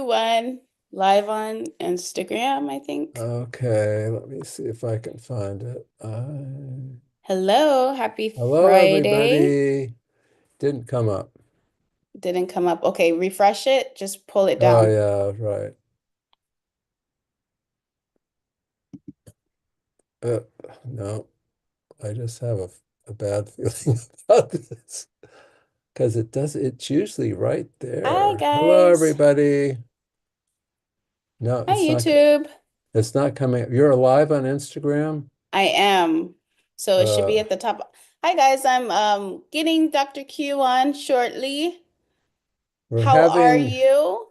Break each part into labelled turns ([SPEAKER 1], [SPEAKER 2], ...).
[SPEAKER 1] Q1 live on Instagram, I think.
[SPEAKER 2] Okay, let me see if I can find it.
[SPEAKER 1] Hello, happy
[SPEAKER 2] Hello,
[SPEAKER 1] Friday.
[SPEAKER 2] everybody. Didn't come up.
[SPEAKER 1] Didn't come up. Okay, refresh it. Just pull it
[SPEAKER 2] Oh,
[SPEAKER 1] down.
[SPEAKER 2] yeah, right. Uh, no, I just have a bad feeling about this because it's usually right
[SPEAKER 1] Hi,
[SPEAKER 2] there. Hello,
[SPEAKER 1] guys.
[SPEAKER 2] everybody. No,
[SPEAKER 1] Hi, YouTube.
[SPEAKER 2] it's not coming. You're live on Instagram?
[SPEAKER 1] I am. So it should be
[SPEAKER 2] Uh,
[SPEAKER 1] at the top. Hi, guys. I'm getting Dr. Q on shortly.
[SPEAKER 2] we're
[SPEAKER 1] How are
[SPEAKER 2] having,
[SPEAKER 1] you?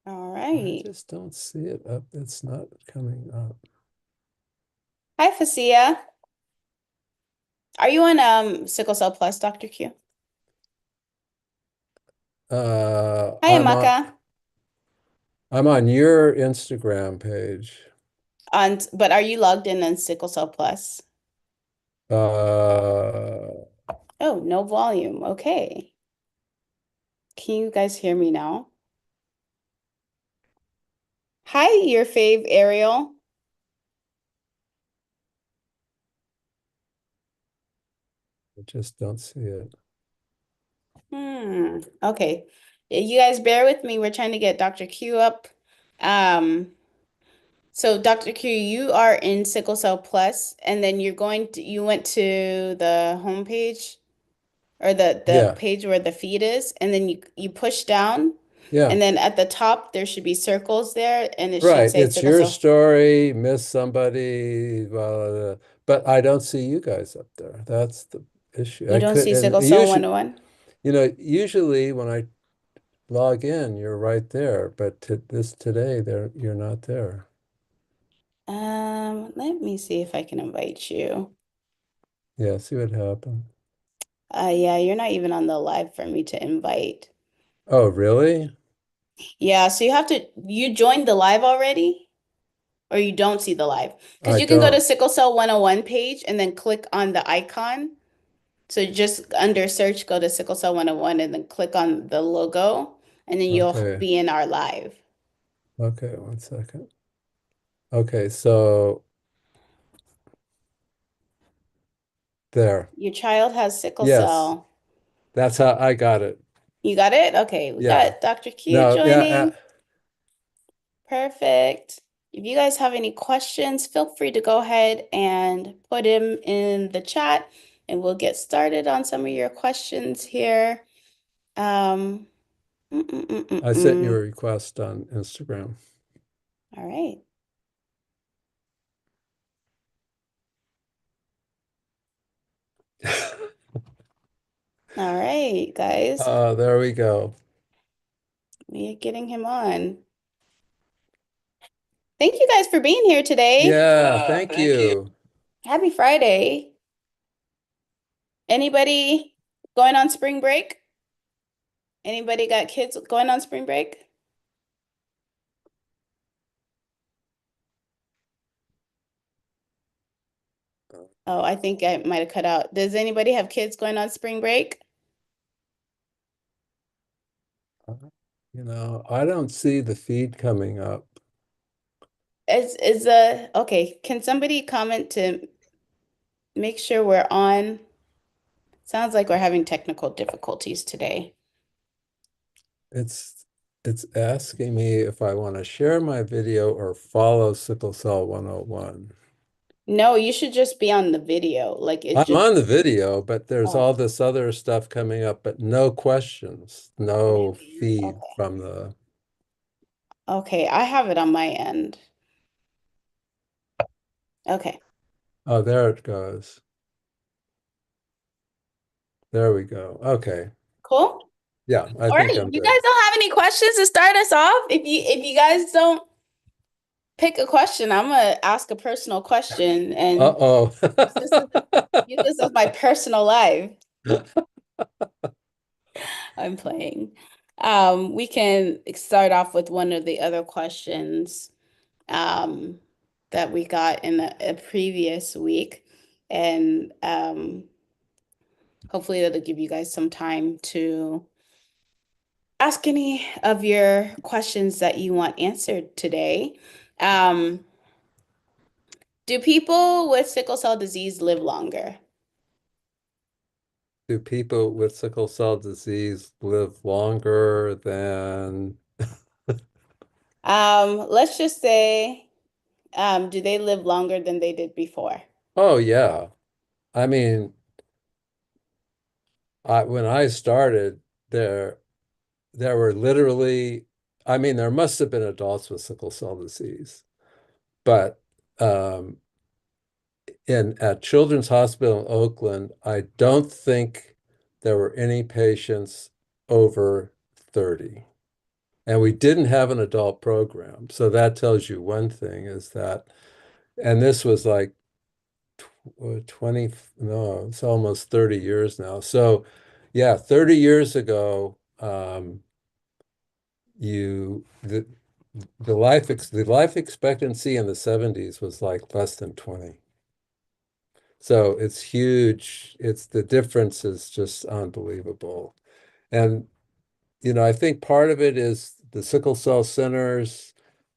[SPEAKER 1] All
[SPEAKER 2] I
[SPEAKER 1] right.
[SPEAKER 2] just don't see it up. It's not coming up.
[SPEAKER 1] Hi, Facia. Are you on Sickle Cell Plus, Dr. Q? Hi,
[SPEAKER 2] I'm on.
[SPEAKER 1] Amaka.
[SPEAKER 2] I'm on your Instagram page.
[SPEAKER 1] But are you logged in on Sickle Cell Plus?
[SPEAKER 2] Uh,
[SPEAKER 1] Oh, no volume. Okay. Can you guys hear me now? Hi, your fave Ariel.
[SPEAKER 2] I just don't see it.
[SPEAKER 1] Okay. You guys bear with me. We're trying to get Dr. Q up. Um, so Dr. Q, you are in Sickle Cell Plus, and then you went to the homepage or the
[SPEAKER 2] Yeah,
[SPEAKER 1] page where the feed is, and then you push down,
[SPEAKER 2] yeah.
[SPEAKER 1] and then at the top there should be circles there, and it should
[SPEAKER 2] Right.
[SPEAKER 1] say
[SPEAKER 2] It's
[SPEAKER 1] Sickle
[SPEAKER 2] your
[SPEAKER 1] Cell.
[SPEAKER 2] story, miss somebody, blah, blah, blah. But I don't see you guys up there. That's the issue.
[SPEAKER 1] You
[SPEAKER 2] I
[SPEAKER 1] don't
[SPEAKER 2] could,
[SPEAKER 1] see
[SPEAKER 2] and
[SPEAKER 1] Sickle Cell
[SPEAKER 2] usually,
[SPEAKER 1] 101?
[SPEAKER 2] usually when I log in, you're right there. But today, you're not there.
[SPEAKER 1] Let me see if I can invite you.
[SPEAKER 2] Yeah, see what happened.
[SPEAKER 1] Yeah, you're not even on the live for me to invite.
[SPEAKER 2] Oh, really?
[SPEAKER 1] Yeah, so you joined the live already, or you don't see the live? Because
[SPEAKER 2] I
[SPEAKER 1] you can go to
[SPEAKER 2] don't.
[SPEAKER 1] Sickle Cell 101 page and then click on the icon. So just under search, go to Sickle Cell 101 and then click on the logo, and then you'll
[SPEAKER 2] Okay.
[SPEAKER 1] be in our live.
[SPEAKER 2] Okay, one second. Okay, so there.
[SPEAKER 1] Your child has sickle
[SPEAKER 2] Yes,
[SPEAKER 1] cell.
[SPEAKER 2] that's how I got it.
[SPEAKER 1] You got it? Okay, we
[SPEAKER 2] Yeah.
[SPEAKER 1] got Dr. Q
[SPEAKER 2] No, yeah.
[SPEAKER 1] joining. Perfect. If you guys have any questions, feel free to go ahead and put them in the chat and we'll get started on some of your questions here. Um, mm, mm, mm, mm,
[SPEAKER 2] I sent you a
[SPEAKER 1] mm.
[SPEAKER 2] request on Instagram.
[SPEAKER 1] All right. All right, guys.
[SPEAKER 2] There we go.
[SPEAKER 1] We're getting him on. Thank you guys for being here today.
[SPEAKER 2] Yeah, thank you.
[SPEAKER 1] Happy Friday. Anybody going on spring break? Anybody got kids going on spring break? Oh, I think I might have cut out. Does anybody have kids going on spring break?
[SPEAKER 2] I don't see the feed coming up.
[SPEAKER 1] Okay, can somebody comment to make sure we're on? Sounds like we're having technical difficulties today.
[SPEAKER 2] It's it's asking me if I want to share my video or follow Sickle Cell 101.
[SPEAKER 1] No, you should just be on the video. Like it
[SPEAKER 2] I'm
[SPEAKER 1] just
[SPEAKER 2] on the video, but there's
[SPEAKER 1] Oh,
[SPEAKER 2] all this other stuff coming up, but no questions, no
[SPEAKER 1] really?
[SPEAKER 2] feed
[SPEAKER 1] Okay.
[SPEAKER 2] from the.
[SPEAKER 1] Okay, I have it on my end. Okay,
[SPEAKER 2] Oh, there it goes. There we go. Okay.
[SPEAKER 1] cool.
[SPEAKER 2] Yeah, I
[SPEAKER 1] All
[SPEAKER 2] think
[SPEAKER 1] right,
[SPEAKER 2] I'm
[SPEAKER 1] you guys
[SPEAKER 2] good.
[SPEAKER 1] don't have any questions to start us off? If you guys don't pick a question, I'm gonna ask a personal question and
[SPEAKER 2] Uh-oh.
[SPEAKER 1] this is use this as my personal life. I'm playing. We can start off with one of the other questions um, that we got in a previous week, and hopefully that'll give you guys some time to. ask any of your questions that you want answered today. Um, do people with sickle cell disease live longer?
[SPEAKER 2] Do people with sickle cell disease live longer than?
[SPEAKER 1] Let's just say, do they live longer than they did before?
[SPEAKER 2] Oh yeah. I mean, when I started there, there were literally, I mean, there must have been adults with sickle cell disease, but um, in at Children's Hospital in Oakland, I don't think there were any patients over 30. And we didn't have an adult program. So that tells you one thing is that, and this was like 20, no, it's almost 30 years now. So yeah, 30 years ago, you the life expectancy in the 70s was like less than 20. So it's huge. It's the difference is just unbelievable. And I think part of it is the sickle cell centers,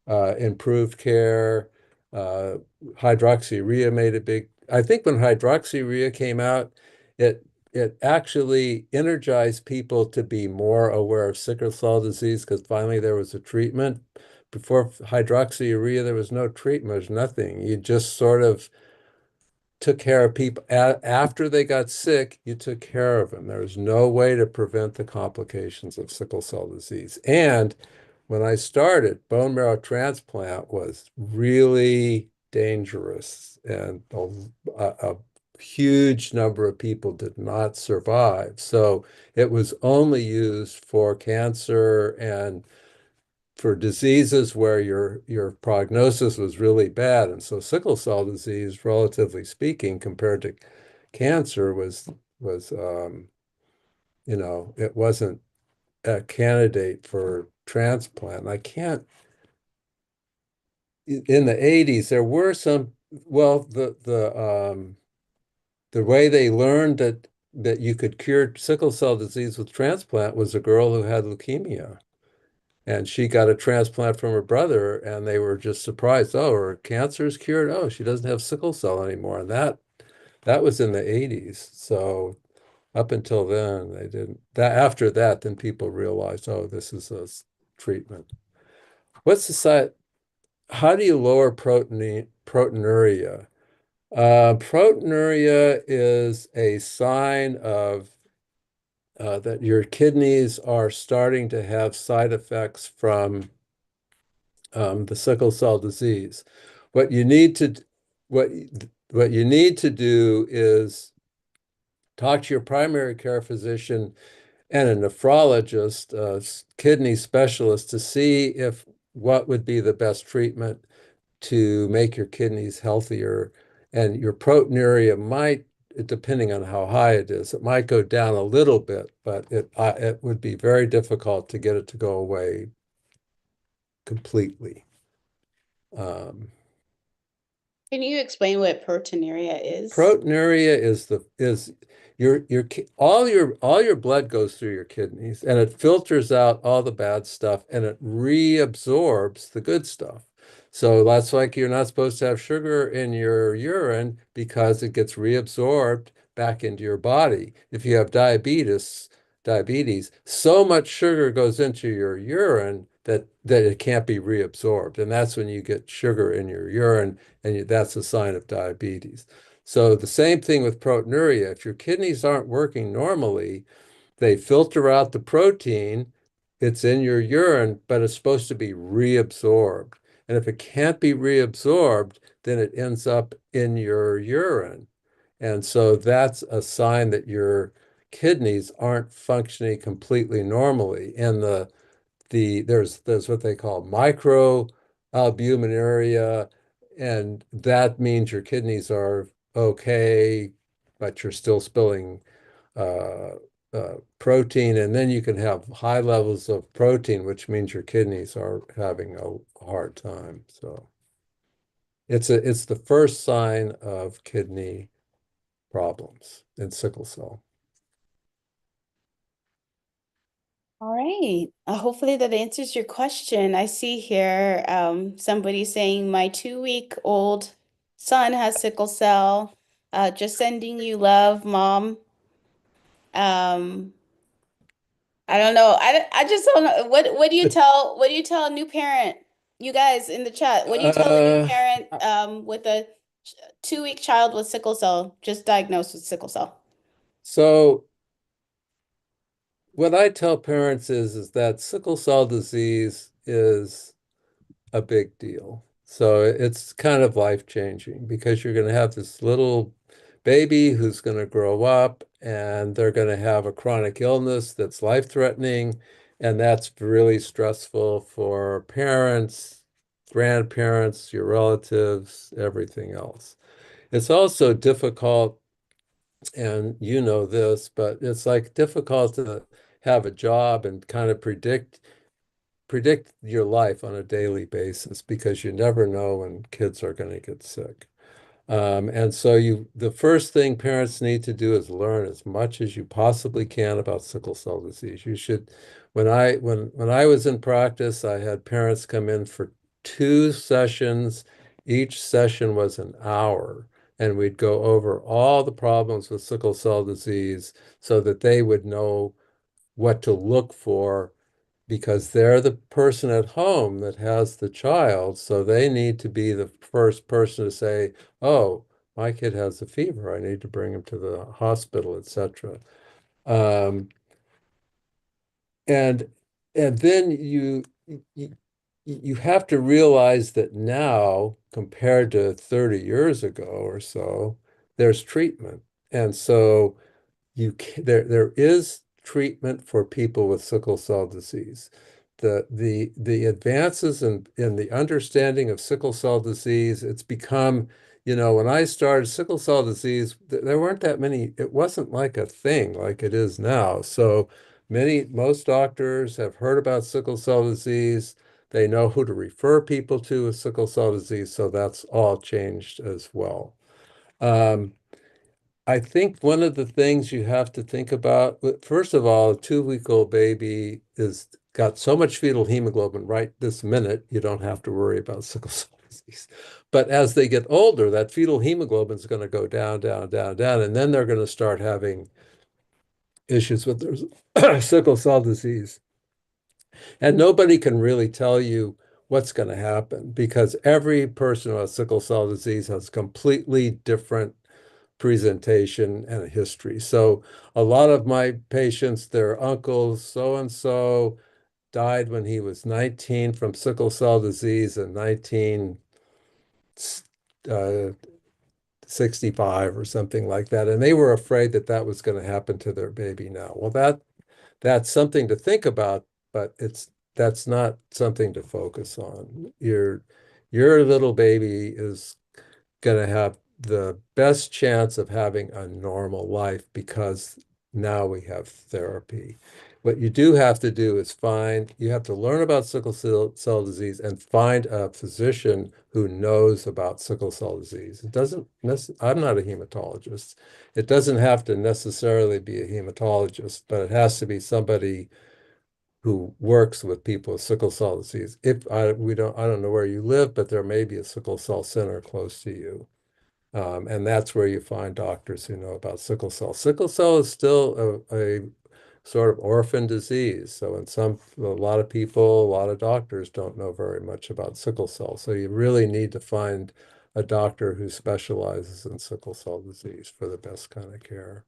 [SPEAKER 2] improved care, uh, hydroxyurea made a big. I think when hydroxyurea came out, it it actually energized people to be more aware of sickle cell disease because finally there was a treatment. Before hydroxyurea, there was no treatment, there's nothing. You just sort of took care of people after they got sick, you took care of them. There was no way to prevent the complications of sickle cell disease. And when I started, bone marrow transplant was really dangerous, and a huge number of people did not survive. So it was only used for cancer and for diseases where your prognosis was really bad. And so sickle cell disease, relatively speaking, compared to cancer was it wasn't a candidate for transplant. I can't in the 80s there were some well the way they learned that you could cure sickle cell disease with transplant was a girl who had leukemia. And she got a transplant from her brother, and they were just surprised. Oh, her cancer is cured. Oh, she doesn't have sickle cell anymore. And that was in the 80s. So up until then, they didn't. That after that, then people realized, oh, this is a treatment. What's the side? How do you lower proteinuria? Proteinuria is a sign of that your kidneys are starting to have side effects from the sickle cell disease. What you need to what what you need to do is talk to your primary care physician and a nephrologist, a kidney specialist, to see if what would be the best treatment to make your kidneys healthier. And your proteinuria might, depending on how high it is, it might go down a little bit, but it would be very difficult to get it to go away completely. Um,
[SPEAKER 1] Can you explain what proteinuria is?
[SPEAKER 2] Proteinuria is all your blood goes through your kidneys and it filters out all the bad stuff and it reabsorbs the good stuff. So that's like you're not supposed to have sugar in your urine because it gets reabsorbed back into your body. If you have diabetes, so much sugar goes into your urine that it can't be reabsorbed. And that's when you get sugar in your urine, and that's a sign of diabetes. So the same thing with proteinuria. If your kidneys aren't working normally, they filter out the protein. It's in your urine, but it's supposed to be reabsorbed. And if it can't be reabsorbed, then it ends up in your urine. And so that's a sign that your kidneys aren't functioning completely normally. And there's what they call microalbuminuria, and that means your kidneys are okay, but you're still spilling uh, protein, and then you can have high levels of protein, which means your kidneys are having a hard time. So it's the first sign of kidney problems in sickle cell.
[SPEAKER 1] All right. Hopefully that answers your question. I see here somebody saying my 2-week-old son has sickle cell. Just sending you love, Mom. Um, I don't know. I just don't know. What do you tell a new parent? You guys in the chat, what do you tell a new
[SPEAKER 2] Uh,
[SPEAKER 1] parent with a 2-week child with sickle cell, just diagnosed with sickle cell?
[SPEAKER 2] so what I tell parents is that sickle cell disease is a big deal. So it's kind of life-changing because you're going to have this little baby who's going to grow up and they're going to have a chronic illness that's life-threatening, and that's really stressful for parents, grandparents, your relatives, everything else. It's also difficult, and you know this, but it's like difficult to have a job and kind of predict your life on a daily basis because you never know when kids are going to get sick. And so the first thing parents need to do is learn as much as you possibly can about sickle cell disease. You should, when I was in practice, I had parents come in for 2 sessions. Each session was an hour, and we'd go over all the problems with sickle cell disease so that they would know what to look for because they're the person at home that has the child. So they need to be the first person to say, oh, my kid has a fever. I need to bring him to the hospital, etc. Um, and and then you you have to realize that now, compared to 30 years ago or so, there's treatment. And so there is treatment for people with sickle cell disease. The advances in the understanding of sickle cell disease, it's become, when I started sickle cell disease, there weren't that many, it wasn't like a thing like it is now. So most doctors have heard about sickle cell disease. They know who to refer people to with sickle cell disease, so that's all changed as well. Um, I think one of the things you have to think about, first of all, a 2-week-old baby is got so much fetal hemoglobin right this minute, you don't have to worry about sickle cell disease. But as they get older, that fetal hemoglobin is going to go down, down, down, down, and then they're going to start having issues with their sickle cell disease. And nobody can really tell you what's going to happen because every person who has sickle cell disease has completely different presentation and a history. So a lot of my patients, their uncles, so and so died when he was 19 from sickle cell disease in 1965 or something like that. And they were afraid that that was going to happen to their baby now. Well, that's something to think about, but that's not something to focus on. Your little baby is going to have the best chance of having a normal life because now we have therapy. What you do have to do is you have to learn about sickle cell disease and find a physician who knows about sickle cell disease. I'm not a hematologist. It doesn't have to necessarily be a hematologist, but it has to be somebody who works with people with sickle cell disease. I don't know where you live, but there may be a sickle cell center close to you. And that's where you find doctors who know about sickle cell. Sickle cell is still a sort of orphan disease. So a lot of people, a lot of doctors don't know very much about sickle cell. So you really need to find a doctor who specializes in sickle cell disease for the best kind of care.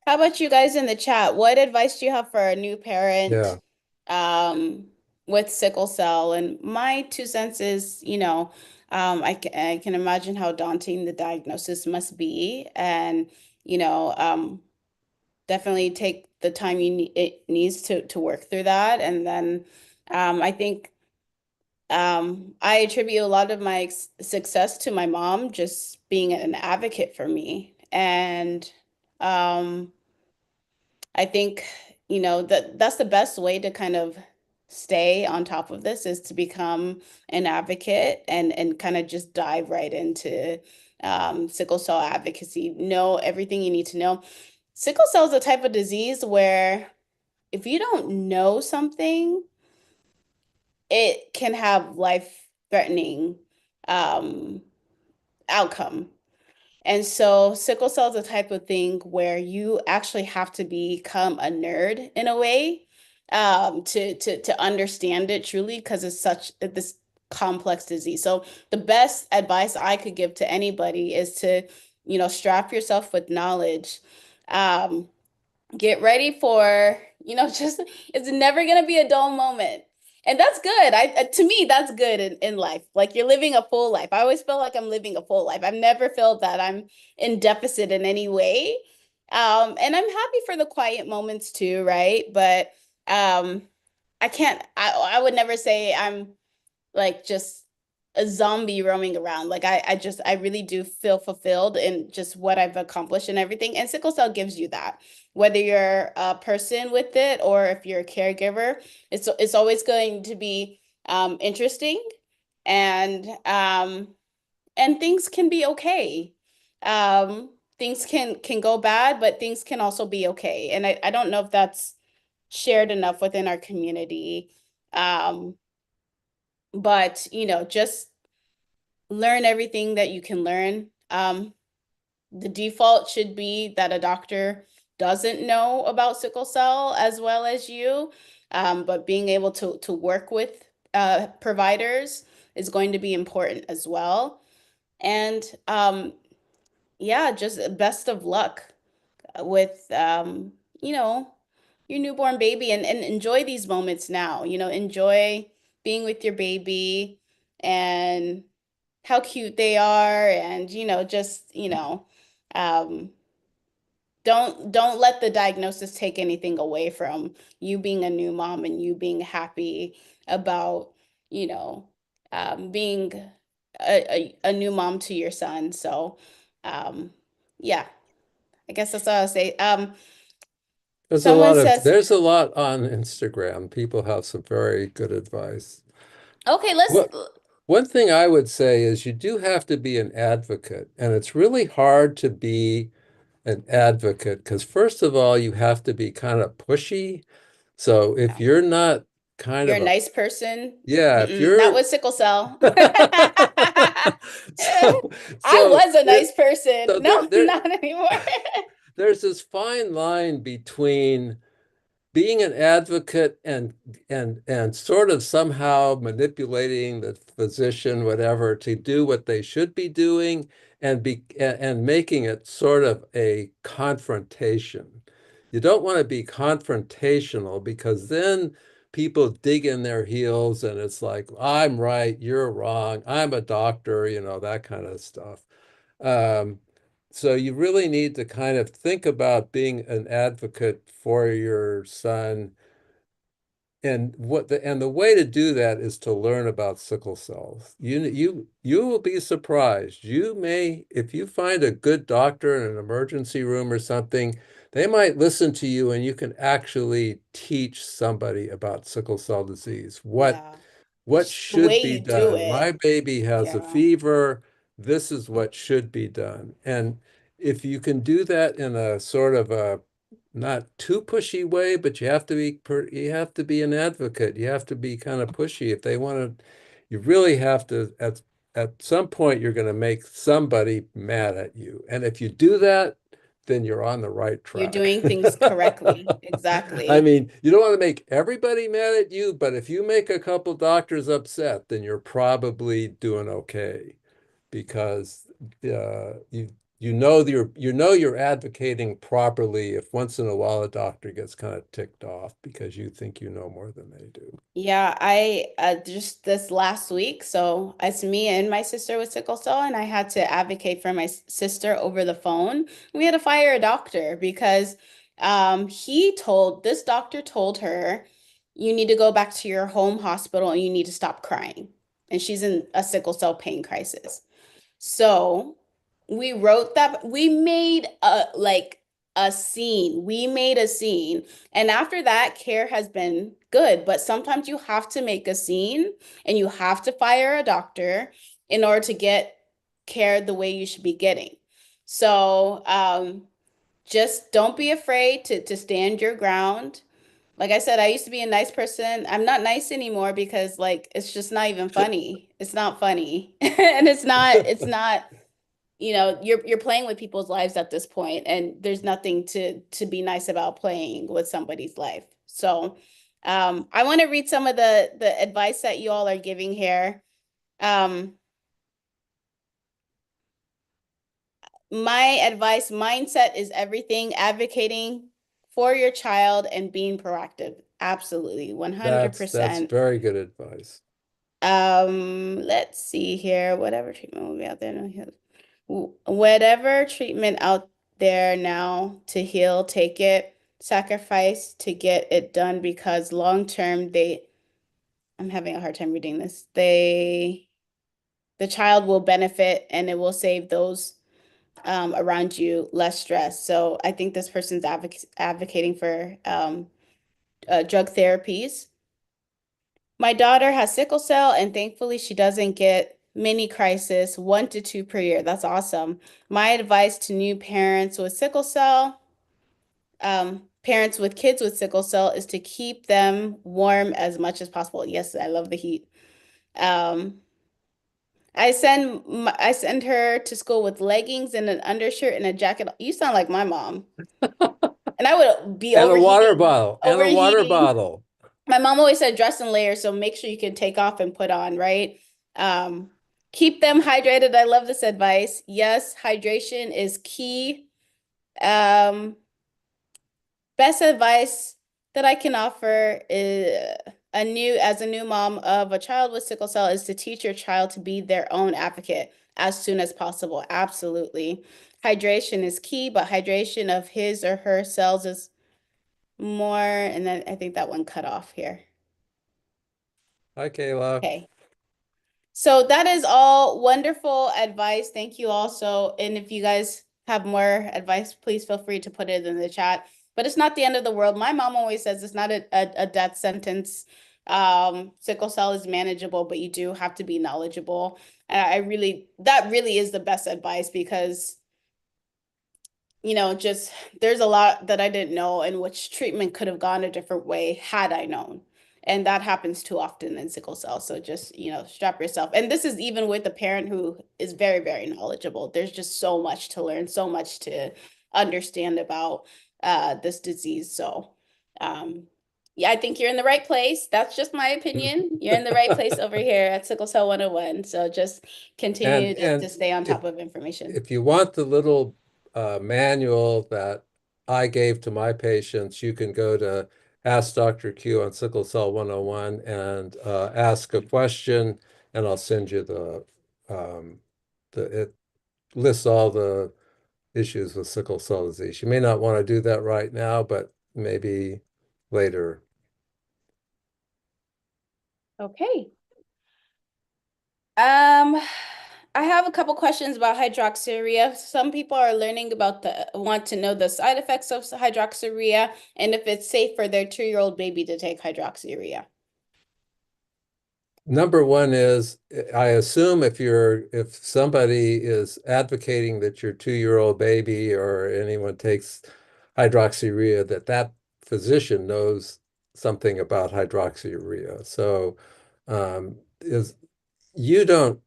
[SPEAKER 1] How about you guys in the chat? What advice do you have for a new
[SPEAKER 2] Yeah.
[SPEAKER 1] parent um, with sickle cell? And my 2 cents is, I can imagine how daunting the diagnosis must be, and you know, um, definitely take the time it needs to work through that. And then I think I attribute a lot of my success to my mom just being an advocate for me, and um, I think, that's the best way to kind of stay on top of this is to become an advocate and kind of just dive right into sickle cell advocacy. Know everything you need to know. Sickle cell is a type of disease where if you don't know something, it can have life-threatening um, outcome. And so sickle cell is a type of thing where you actually have to become a nerd in a way to understand it truly because it's such this complex disease. So the best advice I could give to anybody is to, strap yourself with knowledge. Um, get ready for, just it's never going to be a dull moment. And that's good. To me, that's good in life. Like you're living a full life. I always feel like I'm living a full life. I've never felt that I'm in deficit in any way. And I'm happy for the quiet moments too, right? But um, I would never say I'm like just a zombie roaming around. Like I really do feel fulfilled in just what I've accomplished and everything. And sickle cell gives you that. Whether you're a person with it or if you're a caregiver, it's always going to be interesting and and things can be okay. Things can go bad, but things can also be okay. And I don't know if that's shared enough within our community. Um, but just learn everything that you can learn. The default should be that a doctor doesn't know about sickle cell as well as you, but being able to work with providers is going to be important as well. And yeah, just best of luck with you know, your newborn baby and enjoy these moments now. Enjoy being with your baby and how cute they are and just, um don't let the diagnosis take anything away from you being a new mom and you being happy about, you know, being a new mom to your son. So, um yeah, I guess that's all I'll say. Someone says,
[SPEAKER 2] There's a lot on Instagram. People have some very good advice.
[SPEAKER 1] okay, let's,
[SPEAKER 2] What One thing I would say is you do have to be an advocate, and it's really hard to be an advocate because first of all, you have to be kind of pushy. So if
[SPEAKER 1] yeah,
[SPEAKER 2] you're not kind
[SPEAKER 1] you're
[SPEAKER 2] of
[SPEAKER 1] a
[SPEAKER 2] a,
[SPEAKER 1] nice person.
[SPEAKER 2] yeah, if
[SPEAKER 1] Mm-mm, not
[SPEAKER 2] you're
[SPEAKER 1] with sickle cell.
[SPEAKER 2] so
[SPEAKER 1] I
[SPEAKER 2] so
[SPEAKER 1] was a
[SPEAKER 2] there
[SPEAKER 1] nice person.
[SPEAKER 2] so
[SPEAKER 1] No, not anymore.
[SPEAKER 2] there's this fine line between being an advocate and sort of somehow manipulating the physician, whatever, to do what they should be doing and making it sort of a confrontation. You don't want to be confrontational because then people dig in their heels and it's like, I'm right, you're wrong, I'm a doctor, that kind of stuff. Um, so you really need to kind of think about being an advocate for your son. And the way to do that is to learn about sickle cells. You will be surprised. You may, if you find a good doctor in an emergency room or something, they might listen to you and you can actually teach somebody about sickle cell disease.
[SPEAKER 1] Yeah.
[SPEAKER 2] What
[SPEAKER 1] Just the
[SPEAKER 2] should
[SPEAKER 1] way
[SPEAKER 2] be
[SPEAKER 1] you do
[SPEAKER 2] done? My
[SPEAKER 1] it.
[SPEAKER 2] baby has a
[SPEAKER 1] Yeah.
[SPEAKER 2] fever. This is what should be done. And if you can do that in a sort of a not too pushy way, but you have to be an advocate. You have to be kind of pushy. If they want to, you really have to at some point you're going to make somebody mad at you. And if you do that, then you're on the right
[SPEAKER 1] You're
[SPEAKER 2] track.
[SPEAKER 1] doing things correctly.
[SPEAKER 2] I
[SPEAKER 1] Exactly.
[SPEAKER 2] mean, you don't want to make everybody mad at you, but if you make a couple doctors upset, then you're probably doing okay because you know you're advocating properly if once in a while a doctor gets kind of ticked off because you think you know more than they do.
[SPEAKER 1] Yeah, I just this last week, so it's me and my sister with sickle cell, and I had to advocate for my sister over the phone. We had to fire a doctor because this doctor told her you need to go back to your home hospital and you need to stop crying. And she's in a sickle cell pain crisis. So we wrote that, we made a scene. We made a scene. And after that, care has been good. But sometimes you have to make a scene and you have to fire a doctor in order to get care the way you should be getting. So just don't be afraid to stand your ground. Like I said, I used to be a nice person. I'm not nice anymore because like it's just not even funny. It's not funny. And it's not, you're playing with people's lives at this point, and there's nothing to be nice about playing with somebody's life. So, I want to read some of the advice that you all are giving here. Um, my advice, mindset is everything, advocating for your child and being proactive. Absolutely,
[SPEAKER 2] That's
[SPEAKER 1] 100%.
[SPEAKER 2] very good advice.
[SPEAKER 1] Let's see here. Whatever treatment will be out there. Whatever treatment out there now to heal, take it. Sacrifice to get it done because long term I'm having a hard time reading this. The child will benefit and it will save those around you less stress. So I think this person's advocating for drug therapies. My daughter has sickle cell, and thankfully, she doesn't get mini crisis, 1 to 2 per year. That's awesome. My advice to new parents with sickle cell, parents with kids with sickle cell, is to keep them warm as much as possible. Yes, I love the heat. Um, I send her to school with leggings and an undershirt and a jacket. You sound like my mom. And I would be
[SPEAKER 2] And a water
[SPEAKER 1] overheating,
[SPEAKER 2] bottle, and a water
[SPEAKER 1] overheating.
[SPEAKER 2] bottle.
[SPEAKER 1] My mom always said dress in layers, so make sure you can take off and put on, right? Um, Keep them hydrated. I love this advice. Yes, hydration is key. Um, Best advice that I can offer is as a new mom of a child with sickle cell is to teach your child to be their own advocate as soon as possible. Absolutely. Hydration is key, but hydration of his or her cells is more, and then I think that one cut off here.
[SPEAKER 2] Hi, Kayla.
[SPEAKER 1] Okay. So that is all wonderful advice. Thank you also. And if you guys have more advice, please feel free to put it in the chat. But it's not the end of the world. My mom always says it's not a death sentence. Sickle cell is manageable, but you do have to be knowledgeable. And that really is the best advice because just there's a lot that I didn't know and which treatment could have gone a different way had I known. And that happens too often in sickle cell. So just, strap yourself. And this is even with a parent who is very, very knowledgeable. There's just so much to learn, so much to understand about this disease. So, yeah, I think you're in the right place. That's just my opinion. You're in the right place over here at Sickle Cell 101. So just
[SPEAKER 2] And
[SPEAKER 1] continue to
[SPEAKER 2] and
[SPEAKER 1] stay on
[SPEAKER 2] if
[SPEAKER 1] top of information.
[SPEAKER 2] if you want the little manual that I gave to my patients, you can go to Ask Dr. Q on Sickle Cell 101 and ask a question, and I'll send you it lists all the issues with sickle cell disease. You may not want to do that right now, but maybe later.
[SPEAKER 1] Okay. I have a couple questions about hydroxyurea. Some people are learning want to know the side effects of hydroxyurea and if it's safe for their 2-year-old baby to take hydroxyurea.
[SPEAKER 2] Number one is, I assume if somebody is advocating that your 2-year-old baby or anyone takes hydroxyurea, that physician knows something about hydroxyurea. So is you don't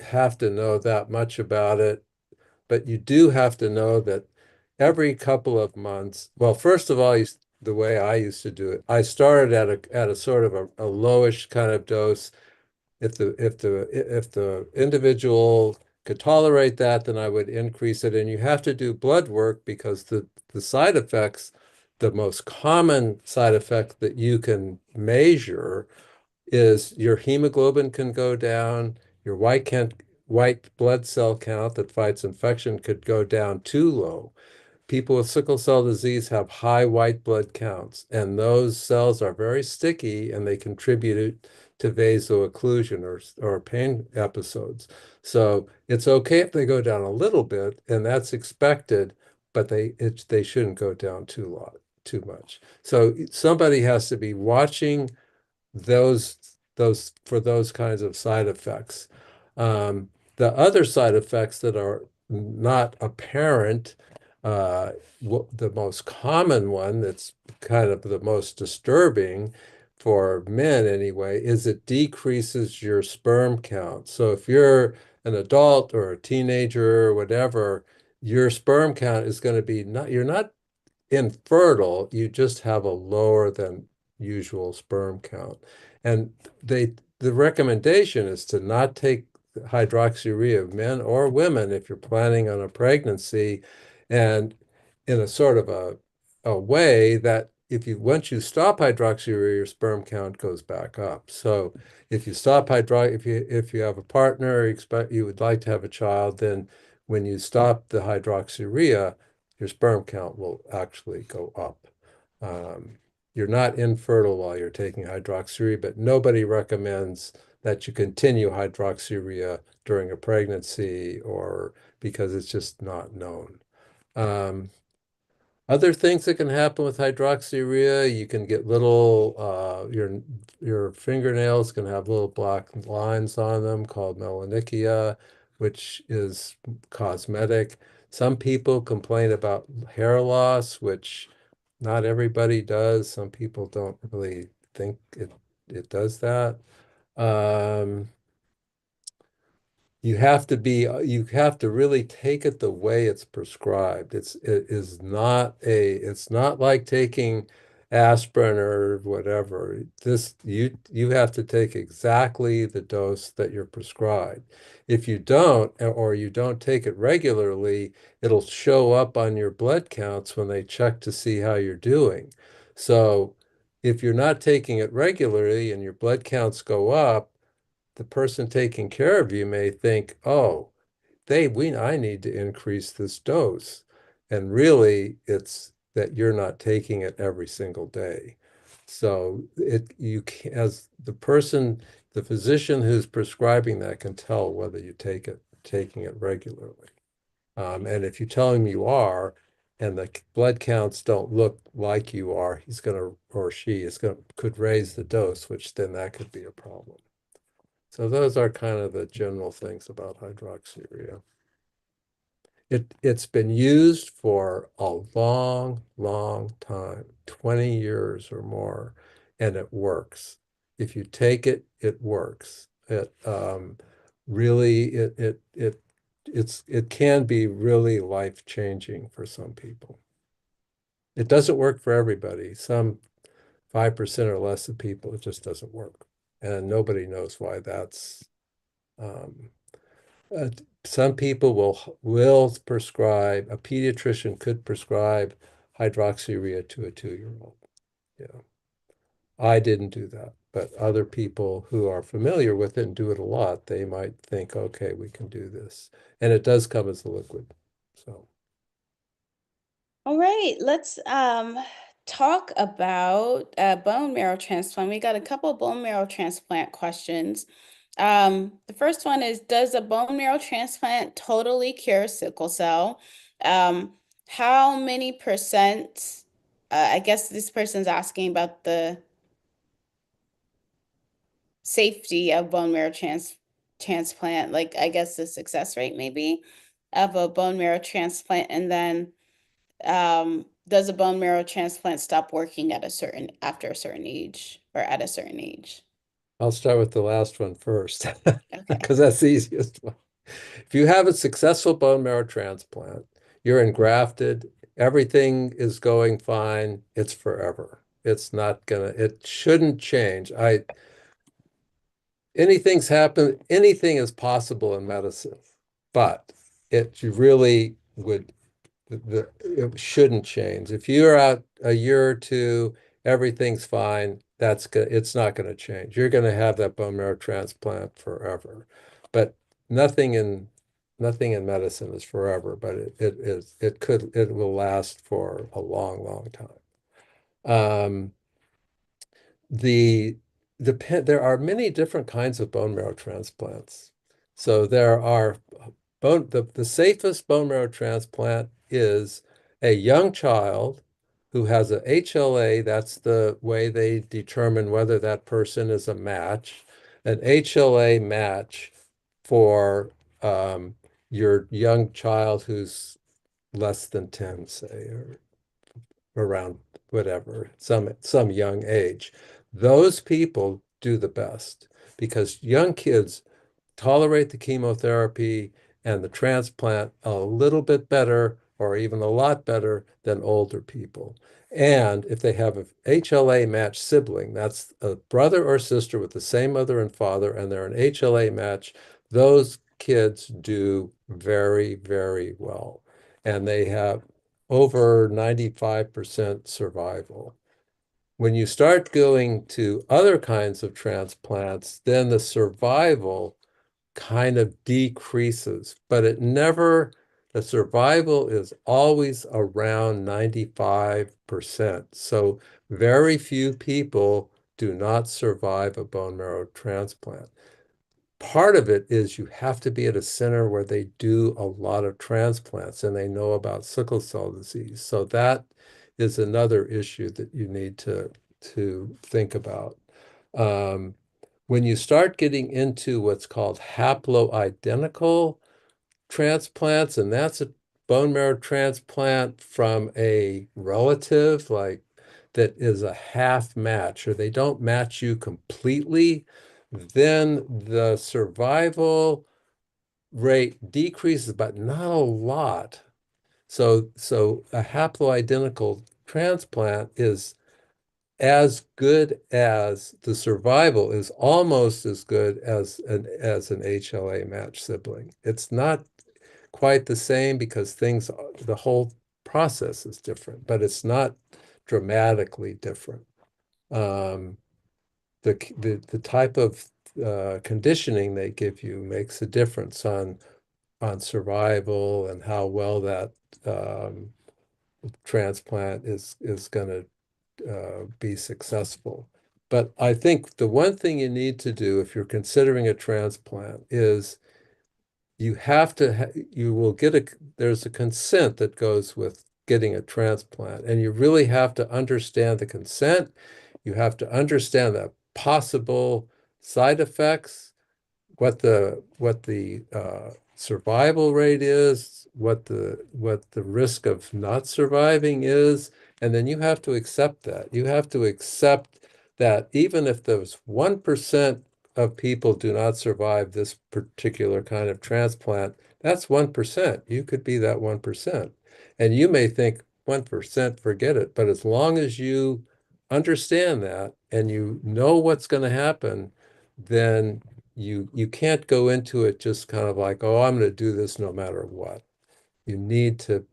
[SPEAKER 2] have to know that much about it, but you do have to know that every couple of months, well, first of all, the way I used to do it, I started at a sort of a lowish kind of dose. If the individual could tolerate that, then I would increase it. And you have to do blood work because the side effects, the most common side effect that you can measure is your hemoglobin can go down, your white blood cell count that fights infection could go down too low. People with sickle cell disease have high white blood counts, and those cells are very sticky and they contribute to vaso-occlusion or pain episodes. So it's okay if they go down a little bit, and that's expected, but they shouldn't go down too much. So somebody has to be watching those for those kinds of side effects. The other side effects that are not apparent Uh, the most common one that's kind of the most disturbing for men anyway is it decreases your sperm count. So if you're an adult or a teenager or whatever, your sperm count is going to be not, you're not infertile, you just have a lower than usual sperm count. And the recommendation is to not take hydroxyurea, men or women, if you're planning on a pregnancy, and in a sort of a way that if you once you stop hydroxyurea, your sperm count goes back up. So if you stop if you have a partner, you expect you would like to have a child, then when you stop the hydroxyurea, your sperm count will actually go up. Um, you're not infertile while you're taking hydroxyurea, but nobody recommends that you continue hydroxyurea during a pregnancy or because it's just not known. Um, Other things that can happen with hydroxyurea, you can get little, your fingernails can have little black lines on them called melanechia, which is cosmetic. Some people complain about hair loss, which not everybody does. Some people don't really think it does that. Um, you have to really take it the way it's prescribed. It's not like taking aspirin or whatever. You have to take exactly the dose that you're prescribed. If you don't, or you don't take it regularly, it'll show up on your blood counts when they check to see how you're doing. So if you're not taking it regularly and your blood counts go up, the person taking care of you may think, oh, I need to increase this dose. And really, it's that you're not taking it every single day. So as the physician who's prescribing that can tell whether taking it regularly. And if you tell him you are, and the blood counts don't look like you are, or she is going to, could raise the dose, which then that could be a problem. So those are kind of the general things about hydroxyurea. It's been used for a long, long time, 20 years or more, and it works. If you take it, it works. Really it can be really life-changing for some people. It doesn't work for everybody. Some 5% or less of people, it just doesn't work. And nobody knows why that's. Um, uh, some people will prescribe, a pediatrician could prescribe hydroxyurea to a 2-year-old. Yeah. I didn't do that, but other people who are familiar with it and do it a lot, they might think, okay, we can do this. And it does come as a liquid. So
[SPEAKER 1] All right, let's talk about bone marrow transplant. We got a couple bone marrow transplant questions. The first one is, does a bone marrow transplant totally cure sickle cell? Um, how many percent, I guess this person's asking about the safety of bone marrow transplant, like I guess the success rate maybe of a bone marrow transplant, and then does a bone marrow transplant stop working at a certain after a certain age or at a certain age?
[SPEAKER 2] I'll start with the last one first,
[SPEAKER 1] Okay.
[SPEAKER 2] because that's the easiest one. If you have a successful bone marrow transplant, you're engrafted, everything is going fine, it's forever. It shouldn't change. Anything is possible in medicine, but you really would, it shouldn't change. If you're out a year or two, everything's fine, it's not going to change. You're going to have that bone marrow transplant forever. But nothing in nothing in medicine is forever, but it will last for a long, long time. Um, the there are many different kinds of bone marrow transplants. So there are the safest bone marrow transplant is a young child who has a HLA. That's the way they determine whether that person is a match. An HLA match for your young child who's less than 10, say, or around whatever, some young age. Those people do the best because young kids tolerate the chemotherapy and the transplant a little bit better or even a lot better than older people. And if they have a HLA matched sibling, that's a brother or sister with the same mother and father, and they're an HLA match, those kids do very, very well. And they have over 95% survival. When you start going to other kinds of transplants, then the survival kind of decreases, but the survival is always around 95%. So very few people do not survive a bone marrow transplant. Part of it is you have to be at a center where they do a lot of transplants and they know about sickle cell disease. So that is another issue that you need to think about. Um, when you start getting into what's called haploidentical transplants, and that's a bone marrow transplant from a relative like that is a half match, or they don't match you completely, then the survival rate decreases, but not a lot. So a haploidentical transplant is as good as the survival is almost as good as an HLA match sibling. It's not quite the same because the whole process is different, but it's not dramatically different. Um, the type of conditioning they give you makes a difference on survival and how well that um, transplant is going to be successful. But I think the one thing you need to do if you're considering a transplant is you will get there's a consent that goes with getting a transplant, and you really have to understand the consent. You have to understand the possible side effects, what the survival rate is, what the risk of not surviving is, and then you have to accept that. You have to accept that even if those 1% of people do not survive this particular kind of transplant, that's 1%. You could be that 1%. And you may think 1%, forget it. But as long as you understand that and you know what's going to happen, then you can't go into it just kind of like, oh, I'm going to do this no matter what. You need to,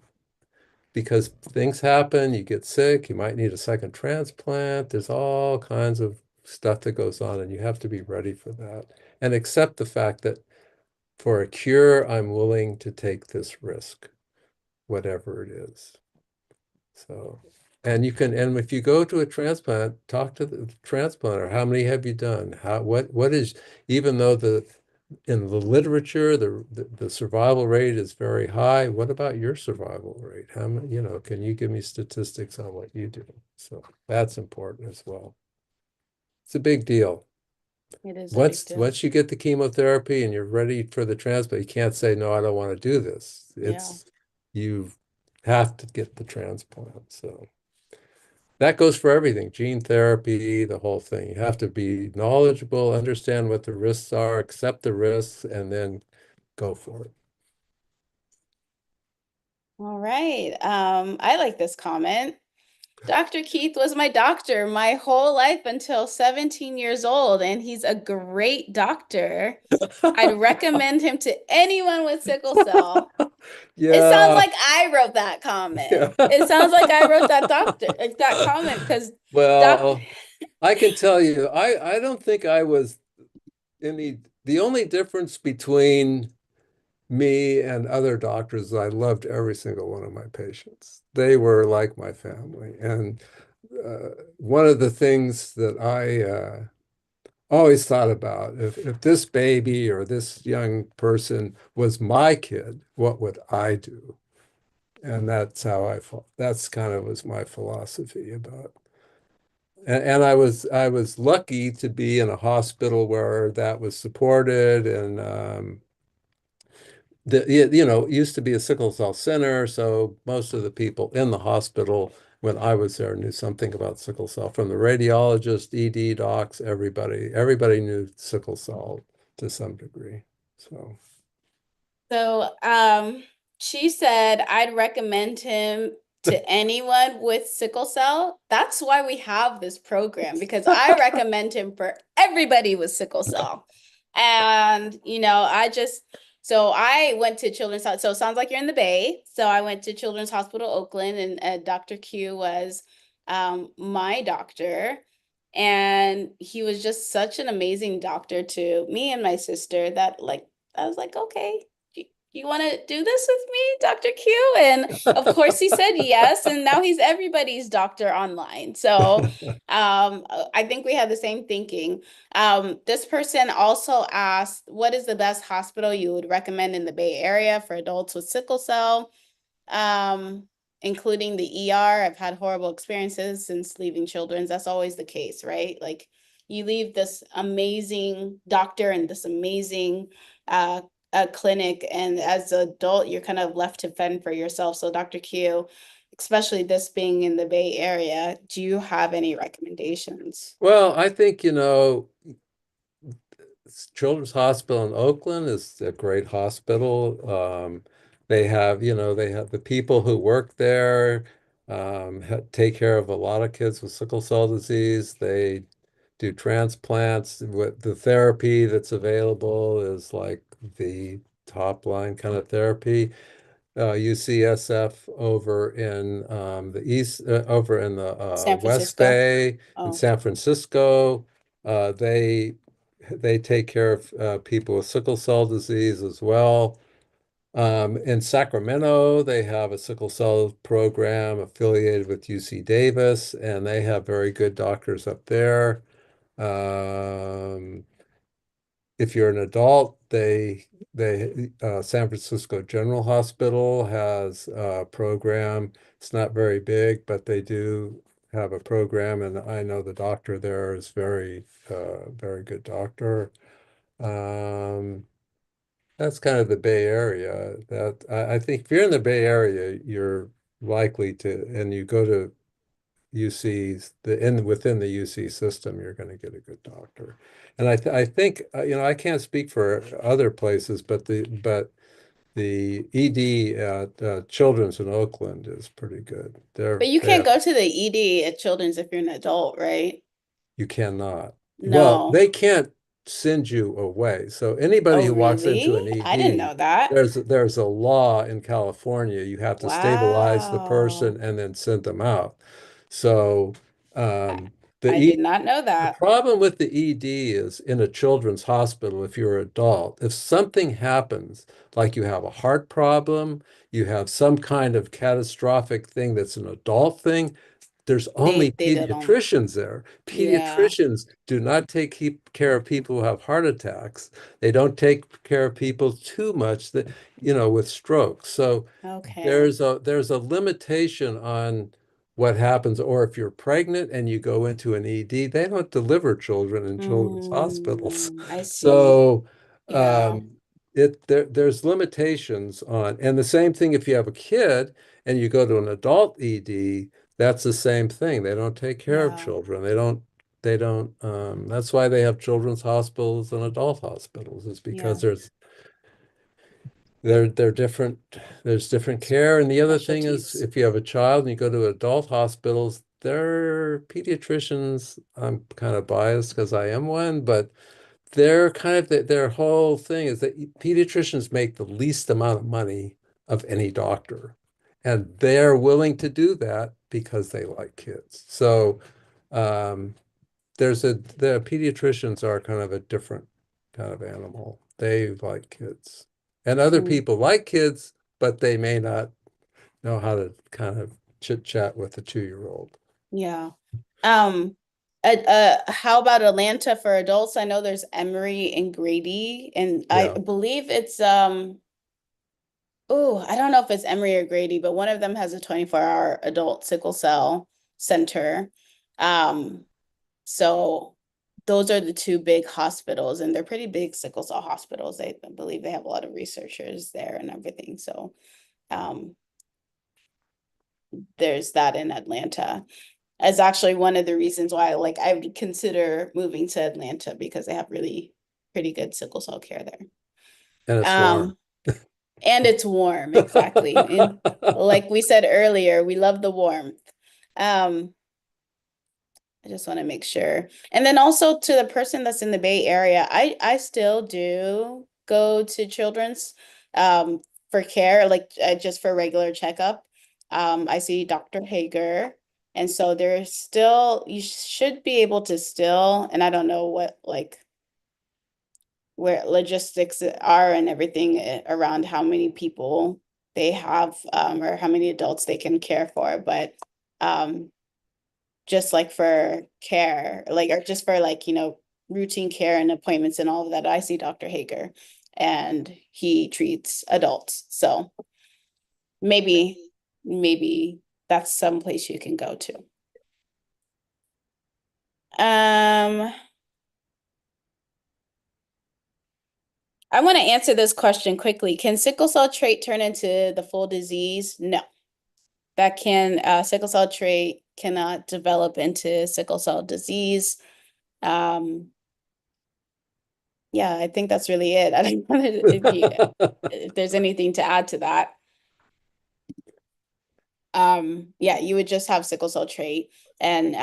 [SPEAKER 2] because things happen, you get sick, you might need a second transplant. There's all kinds of stuff that goes on, and you have to be ready for that and accept the fact that for a cure, I'm willing to take this risk, whatever it is. So, and if you go to a transplant, talk to the transplanter. How many have you done? What is, even though in the literature, the survival rate is very high, what about your survival rate? How many, can you give me statistics on what you do? So that's important as well. It's a big deal.
[SPEAKER 1] It is a big deal.
[SPEAKER 2] Once you get the chemotherapy and you're ready for the transplant, you can't say, no, I don't want to do this.
[SPEAKER 1] Yeah.
[SPEAKER 2] You have to get the transplant. So that goes for everything, gene therapy, the whole thing. You have to be knowledgeable, understand what the risks are, accept the risks, and then go for it.
[SPEAKER 1] All right. I like this comment. Dr. Keith was my doctor my whole life until 17 years old, and he's a great doctor. I'd recommend him to anyone with sickle cell. It sounds
[SPEAKER 2] Yeah.
[SPEAKER 1] like I wrote that comment.
[SPEAKER 2] Yeah.
[SPEAKER 1] It sounds like I wrote that doctor, like that comment because doc
[SPEAKER 2] Well, I can tell you, I don't think I was the only difference between me and other doctors, I loved every single one of my patients. They were like my family. And one of the things that I always thought about, if this baby or this young person was my kid, what would I do? And that's how I felt. That's kind of was my philosophy about. And I was lucky to be in a hospital where that was supported, and it used to be a sickle cell center, so most of the people in the hospital when I was there knew something about sickle cell, from the radiologist, ED docs, everybody knew sickle cell to some degree. So,
[SPEAKER 1] So, she said I'd recommend him to anyone with sickle cell. That's why we have this program, because I recommend him for everybody with sickle cell. And, so I went to so it sounds like you're in the Bay. So I went to Children's Hospital Oakland, and Dr. Q was my doctor. And he was just such an amazing doctor to me and my sister that, like, I was like, okay, you want to do this with me, Dr. Q? And of course he said yes. And now he's everybody's doctor online. So I think we had the same thinking. This person also asked, what is the best hospital you would recommend in the Bay Area for adults with sickle cell? um, Including the ER. I've had horrible experiences since leaving Children's. That's always the case, right? Like, you leave this amazing doctor and this amazing clinic, and as an adult, you're kind of left to fend for yourself. So, Dr. Q, especially this being in the Bay Area, do you have any recommendations?
[SPEAKER 2] well, I think, Children's Hospital in Oakland is a great hospital. They have the people who work there, take care of a lot of kids with sickle cell disease. They do transplants. With the therapy that's available is like the top line kind of therapy. UCSF over in over in the
[SPEAKER 1] San
[SPEAKER 2] West
[SPEAKER 1] Francisco?
[SPEAKER 2] Bay in
[SPEAKER 1] Oh,
[SPEAKER 2] San Francisco. Uh, they they take care of people with sickle cell disease as well. In Sacramento, they have a sickle cell program affiliated with UC Davis, and they have very good doctors up there. Um, if you're an adult, they San Francisco General Hospital has a program. It's not very big, but they do have a program, and I know the doctor there is very good doctor. Um, that's kind of the Bay Area. That I think if you're in the Bay Area, you're likely to, and you go to UC's within the UC system, you're going to get a good doctor. And I think I can't speak for other places, but the ED at Children's in Oakland is pretty good.
[SPEAKER 1] but you
[SPEAKER 2] They
[SPEAKER 1] can't
[SPEAKER 2] have
[SPEAKER 1] go to the ED at Children's if you're an adult, right?
[SPEAKER 2] You cannot. Well,
[SPEAKER 1] No.
[SPEAKER 2] they can't send you away. So anybody
[SPEAKER 1] Oh,
[SPEAKER 2] who walks into
[SPEAKER 1] really?
[SPEAKER 2] an
[SPEAKER 1] I didn't
[SPEAKER 2] ED,
[SPEAKER 1] know that.
[SPEAKER 2] there's a law in California. You have to stabilize the
[SPEAKER 1] Wow.
[SPEAKER 2] person and then send them out. So
[SPEAKER 1] I,
[SPEAKER 2] um, the
[SPEAKER 1] I
[SPEAKER 2] E
[SPEAKER 1] did not know
[SPEAKER 2] the
[SPEAKER 1] that.
[SPEAKER 2] problem with the ED is in a children's hospital, if you're an adult, if something happens, like you have a heart problem, you have some kind of catastrophic thing that's an adult thing, there's only
[SPEAKER 1] They don't.
[SPEAKER 2] pediatricians there.
[SPEAKER 1] Yeah.
[SPEAKER 2] Pediatricians do not keep care of people who have heart attacks. They don't take care of people too much with strokes. So
[SPEAKER 1] Okay.
[SPEAKER 2] there's a limitation on what happens. Or if you're pregnant and you go into an ED, they don't deliver children in children's hospitals.
[SPEAKER 1] I see.
[SPEAKER 2] So
[SPEAKER 1] Yeah.
[SPEAKER 2] um, there's limitations on, and the same thing if you have a kid and you go to an adult ED, that's the same thing. They don't take care of
[SPEAKER 1] Yeah.
[SPEAKER 2] children. They don't, that's why they have children's hospitals and adult hospitals, is because
[SPEAKER 1] Yeah.
[SPEAKER 2] they're different, there's different care. And the other thing is
[SPEAKER 1] Specialties.
[SPEAKER 2] if you have a child and you go to adult hospitals, their pediatricians, I'm kind of biased because I am one, but they're kind of their whole thing is that pediatricians make the least amount of money of any doctor. And they're willing to do that because they like kids. So um, the pediatricians are kind of a different kind of animal. They like kids. And other
[SPEAKER 1] Mm,
[SPEAKER 2] people like kids, but they may not know how to kind of chit chat with a 2-year-old.
[SPEAKER 1] yeah. Um, how about Atlanta for adults? I know there's Emory and Grady, and I
[SPEAKER 2] Yeah.
[SPEAKER 1] believe it's oh, I don't know if it's Emory or Grady, but one of them has a 24-hour adult sickle cell center. Um, so those are the two big hospitals, and they're pretty big sickle cell hospitals. I believe they have a lot of researchers there and everything. So um, there's that in Atlanta. As actually one of the reasons why like I would consider moving to Atlanta because they have really pretty good sickle cell care there.
[SPEAKER 2] And it's warm.
[SPEAKER 1] Um, and it's warm, exactly. And like we said earlier, we love the warmth. Um, I just want to make sure. And then also to the person that's in the Bay Area, I still do go to children's for care, like just for regular checkup. I see Dr. Hager. And so there's still, you should be able to still, and I don't know what like where logistics are and everything around how many people they have or how many adults they can care for, but um just like for care, like or just for like, routine care and appointments and all of that, I see Dr. Hager and he treats adults. So maybe, maybe that's some place you can go to. Um, I want to answer this question quickly. Can sickle cell trait turn into the full disease? No. Sickle cell trait cannot develop into sickle cell disease. Um, yeah, I think that's really it. I don't know if there's anything to add to that. Yeah, you would just have sickle cell trait. And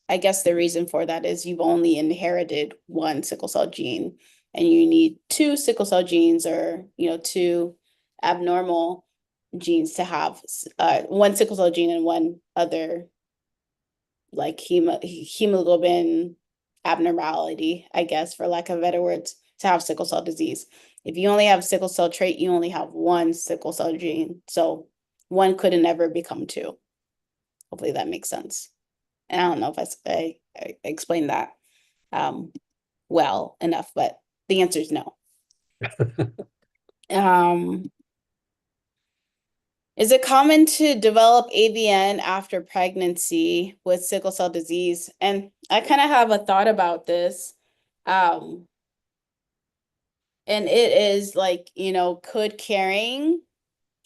[SPEAKER 1] I guess the reason for that is you've only inherited one sickle cell gene and you need two sickle cell genes or, two abnormal genes to have one sickle cell gene and one other like hemoglobin abnormality, I guess, for lack of better words, to have sickle cell disease. If you only have sickle cell trait, you only have one sickle cell gene. So one could never become two. Hopefully that makes sense. And I don't know if I explained that um, well enough, but the answer is no. Um, is it common to develop AVN after pregnancy with sickle cell disease? And I kind of have a thought about this. Um, and it is like, could carrying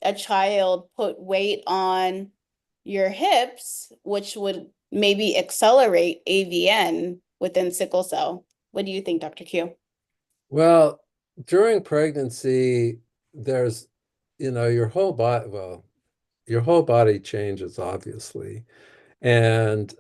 [SPEAKER 1] a child put weight on your hips, which would maybe accelerate AVN within sickle cell? What do you think, Dr. Q?
[SPEAKER 2] Well, during pregnancy, there's, your whole body, well, your whole body changes, obviously. And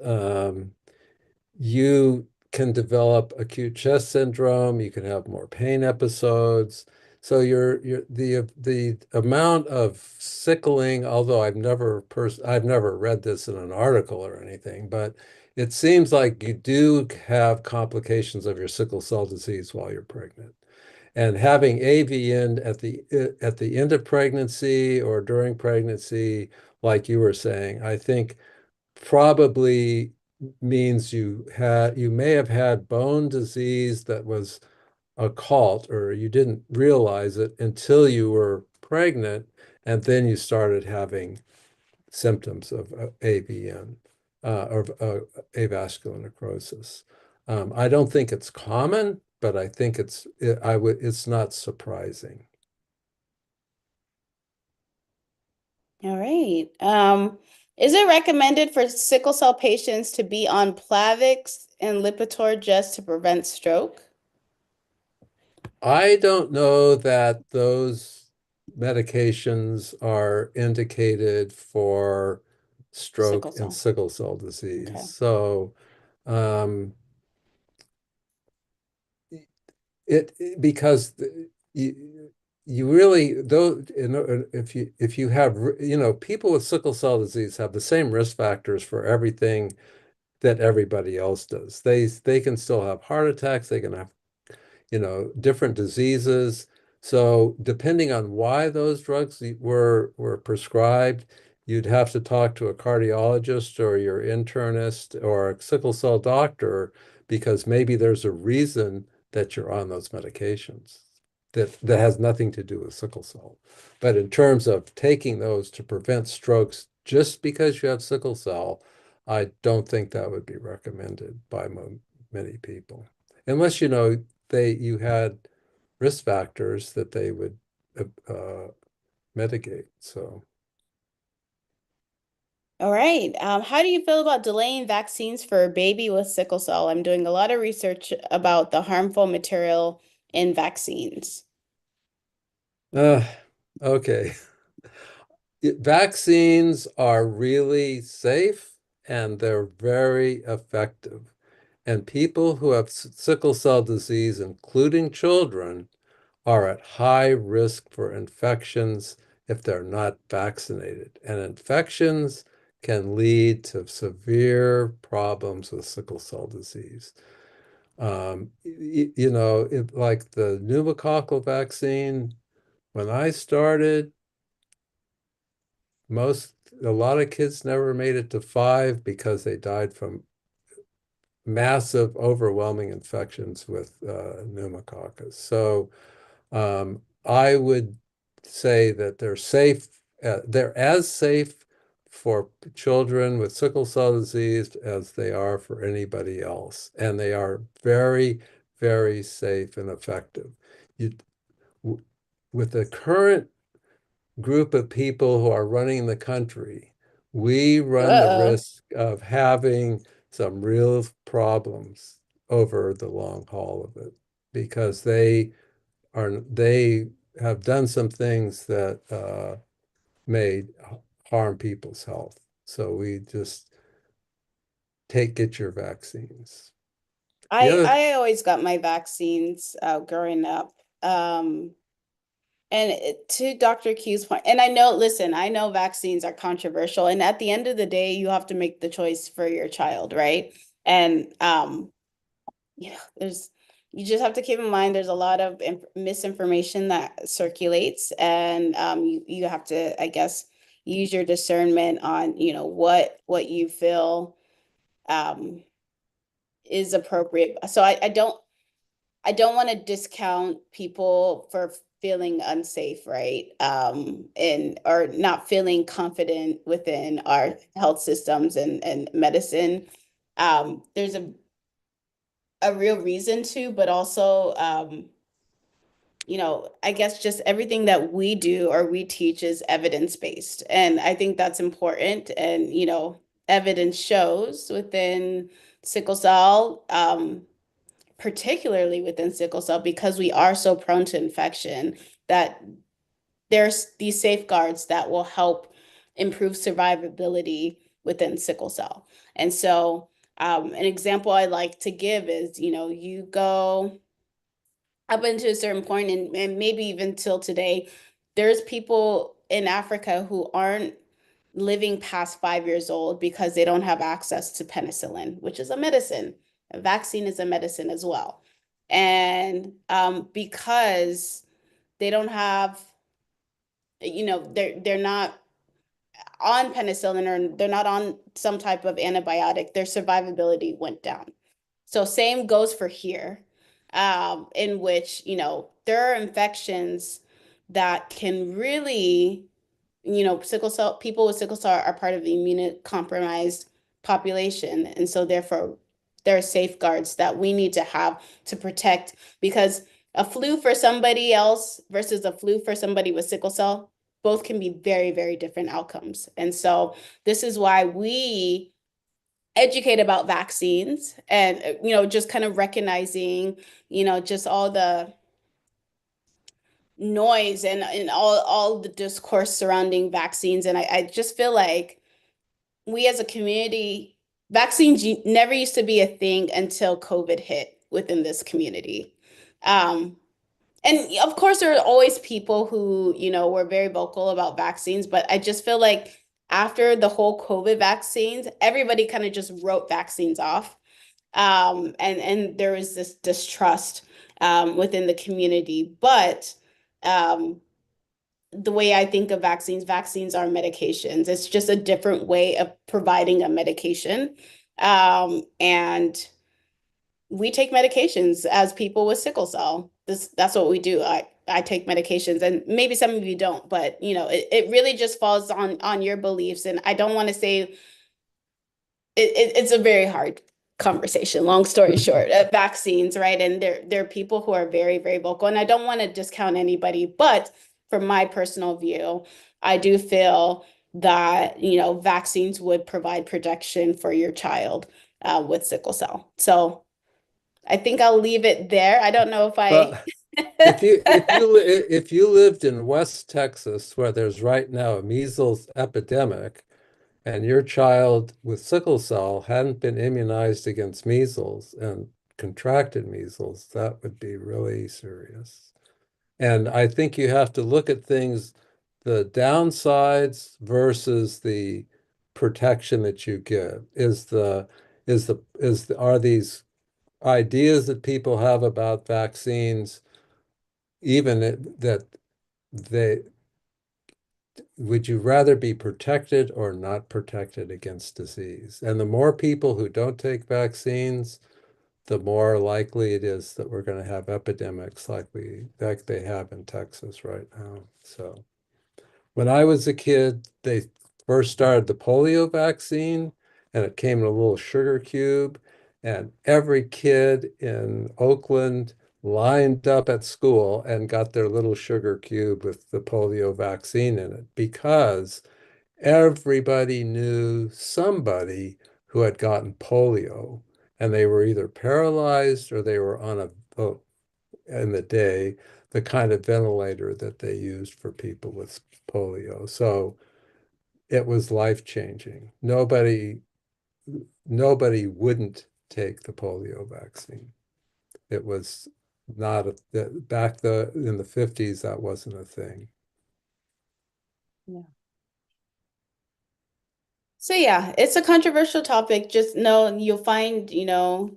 [SPEAKER 2] you can develop acute chest syndrome, you can have more pain episodes. So the amount of sickling, although I've never read this in an article or anything, but it seems like you do have complications of your sickle cell disease while you're pregnant. And having AVN at the end of pregnancy or during pregnancy, like you were saying, I think probably means you may have had bone disease that was occult or you didn't realize it until you were pregnant, and then you started having symptoms of AVN or avascular necrosis. I don't think it's common, but I think it's not surprising.
[SPEAKER 1] All right. Is it recommended for sickle cell patients to be on Plavix and Lipitor just to prevent stroke?
[SPEAKER 2] I don't know that those medications are indicated for stroke
[SPEAKER 1] Sickle
[SPEAKER 2] and
[SPEAKER 1] cell.
[SPEAKER 2] sickle cell disease.
[SPEAKER 1] Okay.
[SPEAKER 2] So um, because you really though if you have people with sickle cell disease have the same risk factors for everything that everybody else does. They can still have heart attacks. They can have different diseases. So depending on why those drugs were prescribed, you'd have to talk to a cardiologist or your internist or a sickle cell doctor because maybe there's a reason that you're on those medications that has nothing to do with sickle cell. But in terms of taking those to prevent strokes just because you have sickle cell, I don't think that would be recommended many people, unless you had risk factors that they would uh, mitigate. So,
[SPEAKER 1] All right. How do you feel about delaying vaccines for a baby with sickle cell? I'm doing a lot of research about the harmful material in vaccines.
[SPEAKER 2] uh, okay. Vaccines are really safe and they're very effective. And people who have sickle cell disease, including children, are at high risk for infections if they're not vaccinated. And infections can lead to severe problems with sickle cell disease. Like the pneumococcal vaccine, when I started, most a lot of kids never made it to 5 because they died from massive, overwhelming infections with pneumococcus. So I would say that they're safe. They're as safe for children with sickle cell disease as they are for anybody else, and they are very, very safe and effective. You, with the current group of people who are running the country, we run the
[SPEAKER 1] Uh-oh.
[SPEAKER 2] risk of having some real problems over the long haul of it because they have done some things that may harm people's health. So we just get your vaccines. The
[SPEAKER 1] I
[SPEAKER 2] other,
[SPEAKER 1] I always got my vaccines growing up. Um, to Dr. Q's point, and I know, listen, I know vaccines are controversial, and at the end of the day, you have to make the choice for your child, right? And there's you just have to keep in mind there's a lot of misinformation that circulates, and you have to, I guess, use your discernment on, what you feel um is appropriate. So I don't want to discount people for feeling unsafe, right? And or not feeling confident within our health systems and medicine. There's a real reason to, but also I guess just everything that we do or we teach is evidence-based. And I think that's important. And, evidence shows within sickle cell, particularly within sickle cell, because we are so prone to infection, that there's these safeguards that will help improve survivability within sickle cell. And so, an example I like to give is, you go up until a certain point, and maybe even till today, there's people in Africa who aren't living past 5 years old because they don't have access to penicillin, which is a medicine. A vaccine is a medicine as well. And because they don't have, they're not on penicillin, or they're not on some type of antibiotic, their survivability went down. So same goes for here, in which, there are infections that can really, sickle cell people with sickle cell are part of the immunocompromised population. And so therefore there are safeguards that we need to have to protect, because a flu for somebody else versus a flu for somebody with sickle cell, both can be very, very different outcomes. And so this is why we educate about vaccines, and just kind of recognizing, just all the noise and all the discourse surrounding vaccines. And I just feel like we as a community, vaccines never used to be a thing until COVID hit within this community. Um, and of course, there are always people who, were very vocal about vaccines, but I just feel like after the whole COVID vaccines, everybody kind of just wrote vaccines off. And there was this distrust within the community. But um, the way I think of vaccines, vaccines are medications. It's just a different way of providing a medication. And we take medications as people with sickle cell. That's what we do. I take medications, and maybe some of you don't, but it really just falls on your beliefs. And I don't want to say it's a very hard. conversation. Long story short, vaccines, right? And there are people who are very, very vocal, and I don't want to discount anybody, but from my personal view, I do feel that, vaccines would provide protection for your child with sickle cell. So I think I'll leave it there. I don't know if I.
[SPEAKER 2] Well, if you lived in West Texas, where there's right now a measles epidemic, and your child with sickle cell hadn't been immunized against measles and contracted measles, that would be really serious. And I think you have to look at things, the downsides versus the protection that you give. Are these ideas that people have about vaccines, that they would you rather be protected or not protected against disease? And the more people who don't take vaccines, the more likely it is that we're going to have epidemics like they have in Texas right now. So when I was a kid, they first started the polio vaccine, and it came in a little sugar cube, and every kid in Oakland lined up at school and got their little sugar cube with the polio vaccine in it because everybody knew somebody who had gotten polio, and they were either paralyzed or they were on in the day, the kind of ventilator that they used for people with polio. So it was life-changing. Nobody wouldn't take the polio vaccine. It was not in the 50s, that wasn't a thing.
[SPEAKER 1] Yeah. So yeah, it's a controversial topic. Just know you'll find,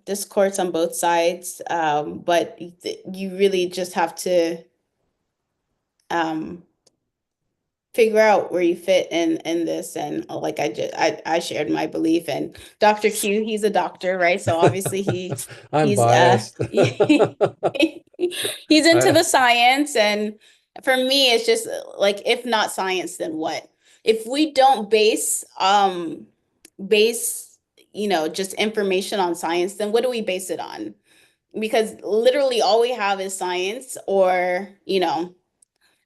[SPEAKER 1] discourse on both sides. But you really just have to um figure out where you fit in this. And like I shared my belief. And Dr. Q, he's a doctor, right? So obviously
[SPEAKER 2] I'm
[SPEAKER 1] he's
[SPEAKER 2] biased.
[SPEAKER 1] he's into
[SPEAKER 2] I,
[SPEAKER 1] the science. And for me it's just like, if not science, then what? If we don't base just information on science, then what do we base it on? Because literally all we have is science, or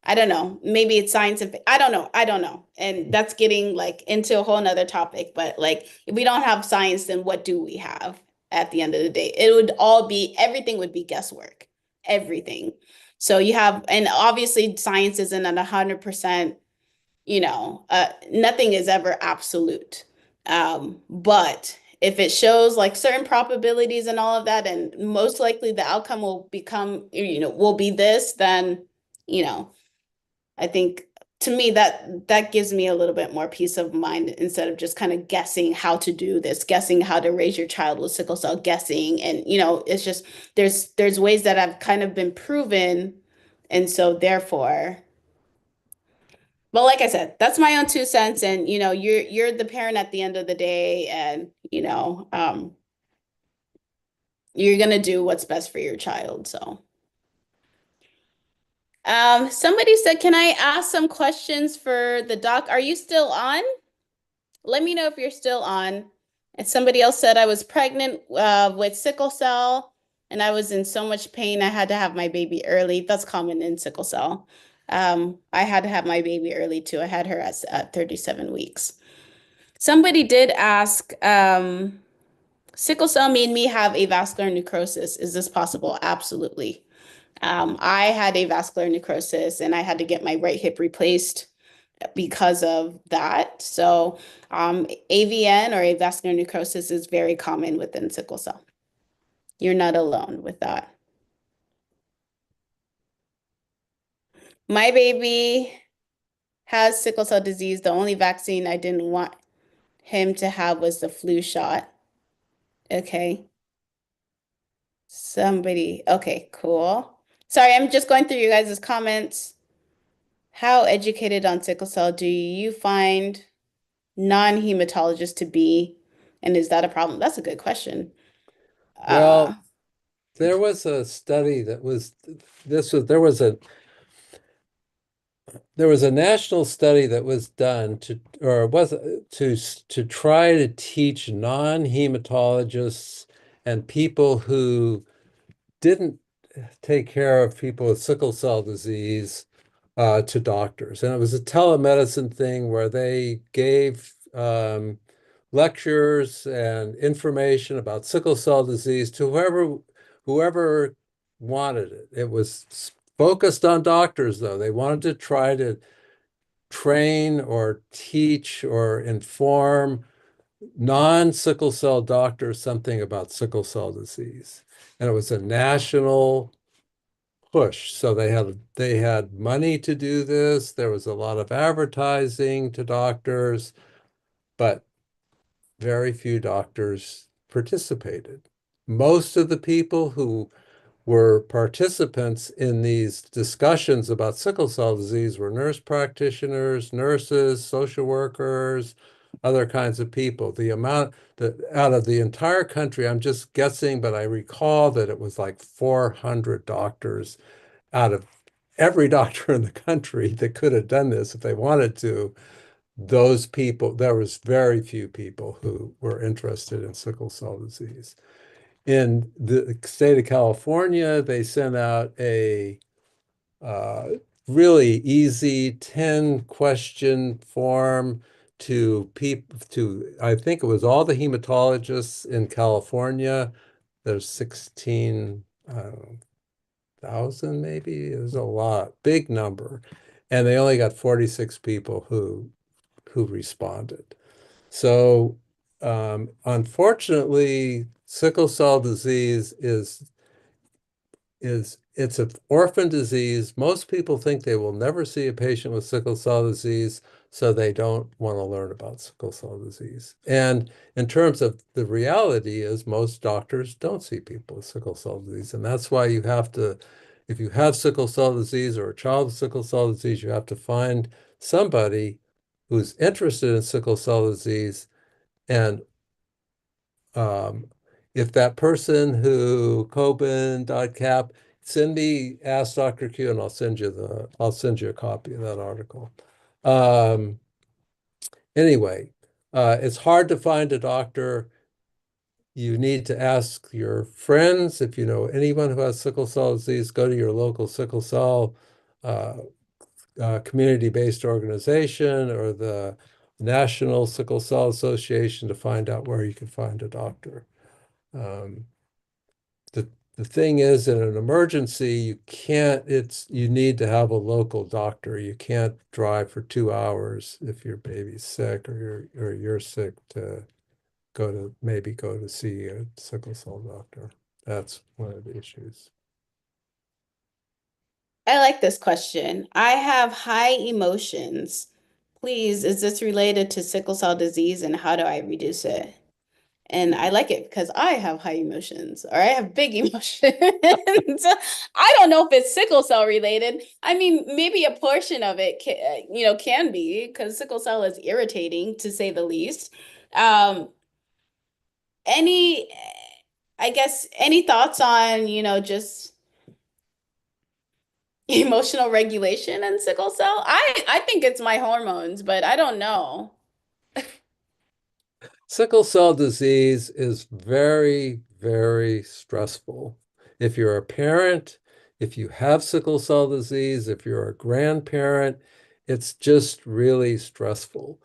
[SPEAKER 1] I don't know. Maybe it's science and I don't know. I don't know. And that's getting like into a whole nother topic. But like, if we don't have science, then what do we have at the end of the day? It would all be, everything would be guesswork. Everything. So you have, and obviously science isn't at 100%, nothing is ever absolute. But if it shows like certain probabilities and all of that, and most likely the outcome will become, will be this, then, you know, I think to me that gives me a little bit more peace of mind, instead of just kind of guessing how to do this, guessing how to raise your child with sickle cell, guessing. And it's just, there's ways that have kind of been proven. And so therefore, but like I said, that's my own 2 cents. And you're the parent at the end of the day, and you're gonna do what's best for your child. So somebody said, can I ask some questions for the doc? Are you still on? Let me know if you're still on. And somebody else said, I was pregnant with sickle cell, and I was in so much pain. I had to have my baby early. That's common in sickle cell. I had to have my baby early too. I had her at 37 weeks. Somebody did ask, sickle cell made me have avascular necrosis. Is this possible? Absolutely. I had avascular necrosis, and I had to get my right hip replaced because of that. So, AVN, or avascular necrosis, is very common within sickle cell. You're not alone with that. My baby has sickle cell disease. The only vaccine I didn't want him to have was the flu shot. Okay. Okay, cool. Sorry, I'm just going through you guys' comments. How educated on sickle cell do you find non-hematologists to be? And is that a problem? That's a good question. Uh,
[SPEAKER 2] well, there was a study that was, this was, there was there was a national study that was done to, or was to try to teach non-hematologists and people who didn't take care of people with sickle cell disease to doctors. And it was a telemedicine thing where they gave lectures and information about sickle cell disease to whoever wanted it. It was focused on doctors, though. They wanted to try to train or teach or inform non-sickle cell doctors something about sickle cell disease. And it was a national push. So they had money to do this. There was a lot of advertising to doctors, but very few doctors participated. Most of the people who were participants in these discussions about sickle cell disease were nurse practitioners, nurses, social workers, other kinds of people. The amount that out of the entire country, I'm just guessing, but I recall that it was like 400 doctors out of every doctor in the country that could have done this if they wanted to. Those people, there was very few people who were interested in sickle cell disease. In the state of California, they sent out a uh, really easy 10 question form to people to I think it was all the hematologists in California. There's 16, I don't know, thousand maybe. It was a lot, big number. And they only got 46 people who responded. So, unfortunately, sickle cell disease is it's an orphan disease. Most people think they will never see a patient with sickle cell disease, so they don't want to learn about sickle cell disease. And in terms of the reality is most doctors don't see people with sickle cell disease. And that's why you have to, if you have sickle cell disease or a child with sickle cell disease, you have to find somebody who's interested in sickle cell disease and um, if that person who Coben.cap, send me, ask Dr. Q, and I'll send you a copy of that article. Um, anyway, it's hard to find a doctor. You need to ask your friends. If you know anyone who has sickle cell disease, go to your local sickle cell uh, community-based organization or the National Sickle Cell Association to find out where you can find a doctor. Um, the the thing is, in an emergency, you need to have a local doctor. You can't drive for 2 hours if your baby's sick or you're sick to maybe go to see a sickle cell doctor. That's one of the issues.
[SPEAKER 1] I like this question. I have high emotions. Please, is this related to sickle cell disease and how do I reduce it? And I like it because I have high emotions or I have big emotions. I don't know if it's sickle cell related. I mean, maybe a portion of it can be because sickle cell is irritating to say the least. Um, any, I guess, any thoughts on, just emotional regulation and sickle cell? I think it's my hormones, but I don't know.
[SPEAKER 2] Sickle cell disease is very, very stressful. If you're a parent, if you have sickle cell disease, if you're a grandparent, it's just really stressful.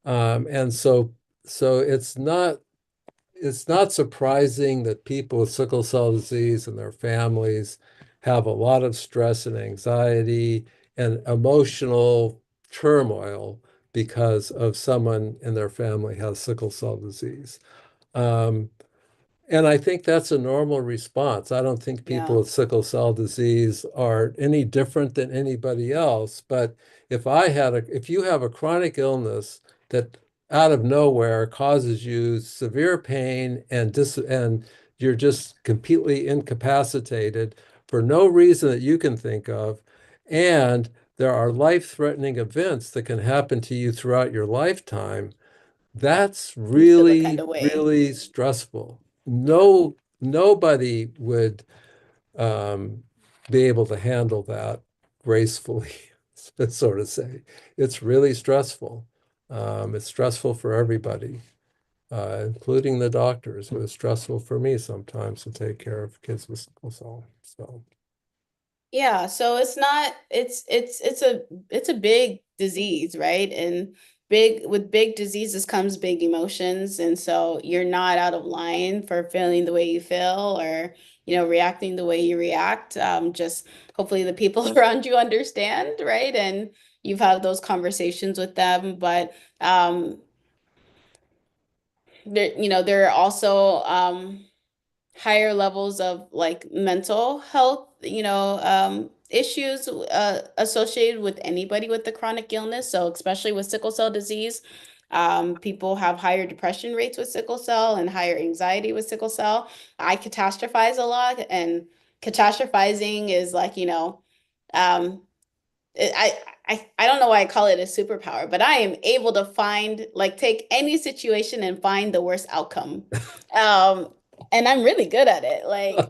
[SPEAKER 2] And so it's not surprising that people with sickle cell disease and their families have a lot of stress and anxiety and emotional turmoil because of someone in their family has sickle cell disease. Um, and I think that's a normal response. I don't think people
[SPEAKER 1] Yeah.
[SPEAKER 2] with sickle cell disease are any different than anybody else. But if you have a chronic illness that out of nowhere causes you severe pain and you're just completely incapacitated for no reason that you can think of, and there are life-threatening events that can happen to you throughout your lifetime, that's
[SPEAKER 1] You feel a kind
[SPEAKER 2] really,
[SPEAKER 1] of way.
[SPEAKER 2] really stressful. Nobody would um, be able to handle that gracefully. sort of say. It's really stressful. It's stressful for everybody, including the doctors. It was stressful for me sometimes to take care of kids with sickle cell. So,
[SPEAKER 1] Yeah, so it's not it's a big disease, right? And big with big diseases comes big emotions, and so you're not out of line for feeling the way you feel or, reacting the way you react. Just hopefully the people around you understand, right? And you've had those conversations with them, but there are also higher levels of like mental health, issues associated with anybody with the chronic illness. So especially with sickle cell disease, people have higher depression rates with sickle cell and higher anxiety with sickle cell. I catastrophize a lot, and catastrophizing is like, um, I don't know why I call it a superpower, but I am able to find like take any situation and find the worst outcome. Um, and I'm really good at it. Like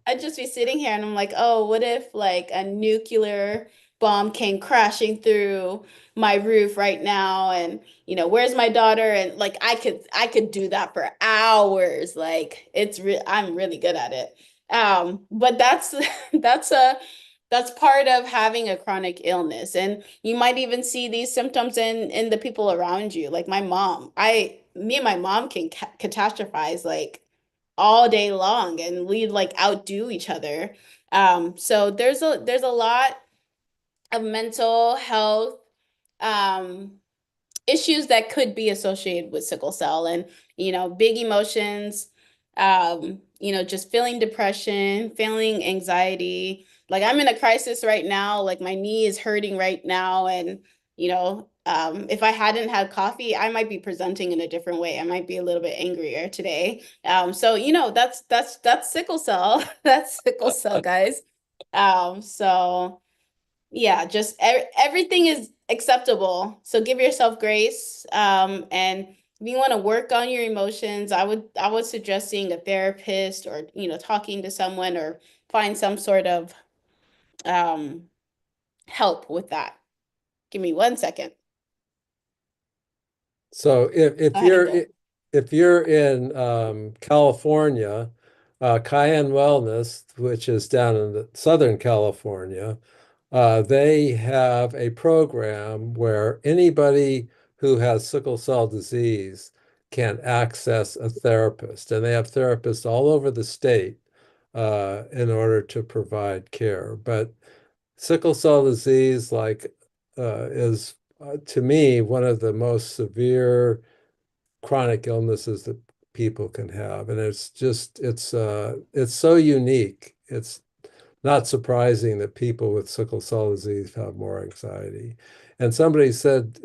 [SPEAKER 1] I'd just be sitting here and I'm like, oh, what if like a nuclear bomb came crashing through my roof right now and where's my daughter? And like I could do that for hours. Like I'm really good at it. But that's that's a that's part of having a chronic illness. And you might even see these symptoms in the people around you. Like my mom, me and my mom can catastrophize like all day long and we like outdo each other. So there's a lot of mental health um issues that could be associated with sickle cell and big emotions, just feeling depression, feeling anxiety. Like I'm in a crisis right now, like my knee is hurting right now, and if I hadn't had coffee I might be presenting in a different way. I might be a little bit angrier today. So that's sickle cell. That's sickle cell, guys. So yeah, just everything is acceptable. So give yourself grace. And if you want to work on your emotions, I would suggest seeing a therapist or, talking to someone or find some sort of um help with that. Give me 1 second.
[SPEAKER 2] so if
[SPEAKER 1] Go ahead and
[SPEAKER 2] you're
[SPEAKER 1] go.
[SPEAKER 2] if you're in California, Cayenne Wellness, which is down in the Southern California, they have a program where anybody who has sickle cell disease can access a therapist, and they have therapists all over the state in order to provide care. But sickle cell disease, is to me one of the most severe chronic illnesses that people can have, and it's so unique. It's not surprising that people with sickle cell disease have more anxiety. And somebody said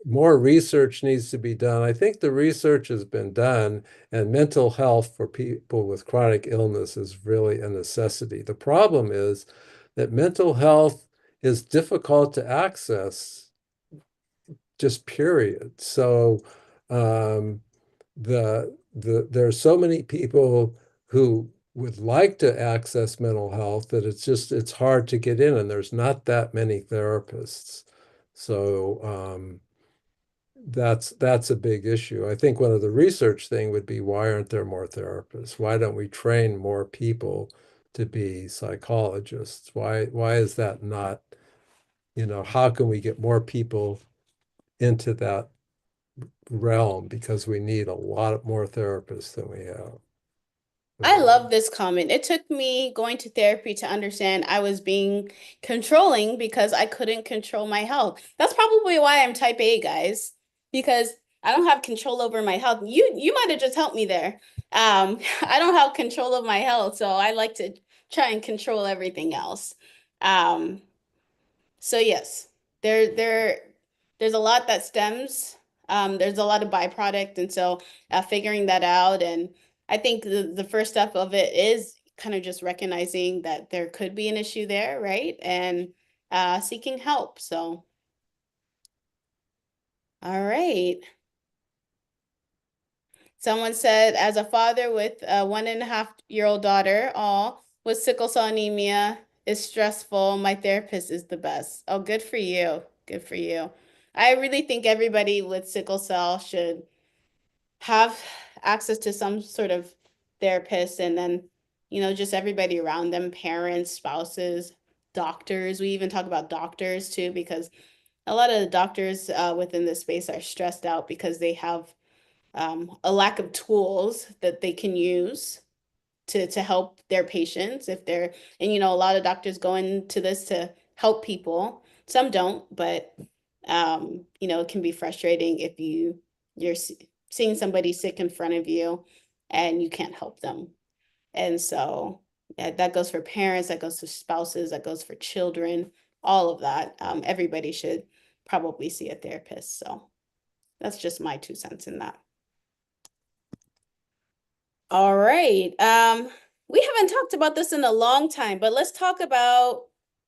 [SPEAKER 2] more research needs to be done. I think the research has been done, and mental health for people with chronic illness is really a necessity. The problem is that mental health is difficult to access, just period. So um, there are so many people who would like to access mental health that it's hard to get in, and there's not that many therapists. So that's a big issue. I think one of the research thing would be, why aren't there more therapists? Why don't we train more people to be psychologists? Why is that not, how can we get more people into that realm? Because we need a lot more therapists than we have
[SPEAKER 1] I love
[SPEAKER 2] available.
[SPEAKER 1] this comment. It took me going to therapy to understand I was being controlling because I couldn't control my health. That's probably why I'm type A, guys, because I don't have control over my health. You might have just helped me there. I don't have control of my health, so I like to try and control everything else. Um, so yes, there's a lot that stems. There's a lot of byproduct, and so figuring that out, and I think the first step of it is kind of just recognizing that there could be an issue there, right? And seeking help. So, all right. Someone said, as a father with a 1.5-year-old daughter, all with sickle cell anemia, It's stressful. My therapist is the best. Oh, good for you. Good for you. I really think everybody with sickle cell should have access to some sort of therapist and then, just everybody around them, parents, spouses, doctors. We even talk about doctors too, because a lot of the doctors within this space are stressed out because they have a lack of tools that they can use to help their patients if they're and a lot of doctors go into this to help people. Some don't, but it can be frustrating if you're seeing somebody sick in front of you and you can't help them. And so yeah, that goes for parents, that goes for spouses, that goes for children, all of that. Everybody should probably see a therapist. So that's just my 2 cents in that. All right. We haven't talked about this in a long time, but let's talk about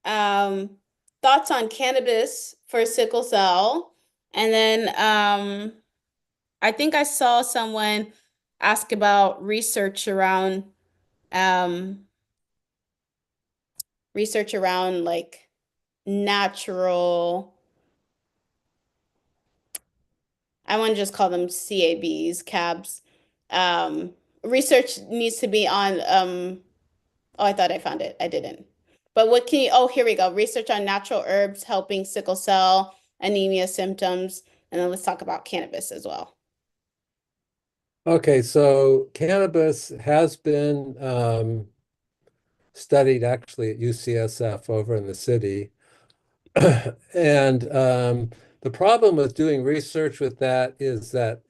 [SPEAKER 1] um thoughts on cannabis for sickle cell. And then I think I saw someone ask about um research around like natural, I want to just call them CABs, cabs. Research needs to be on oh, I thought I found it. I didn't. But what can you, oh, here we go. Research on natural herbs helping sickle cell anemia symptoms. And then let's talk about cannabis as well.
[SPEAKER 2] Okay, so cannabis has been studied actually at UCSF over in the city. And the problem with doing research with that is that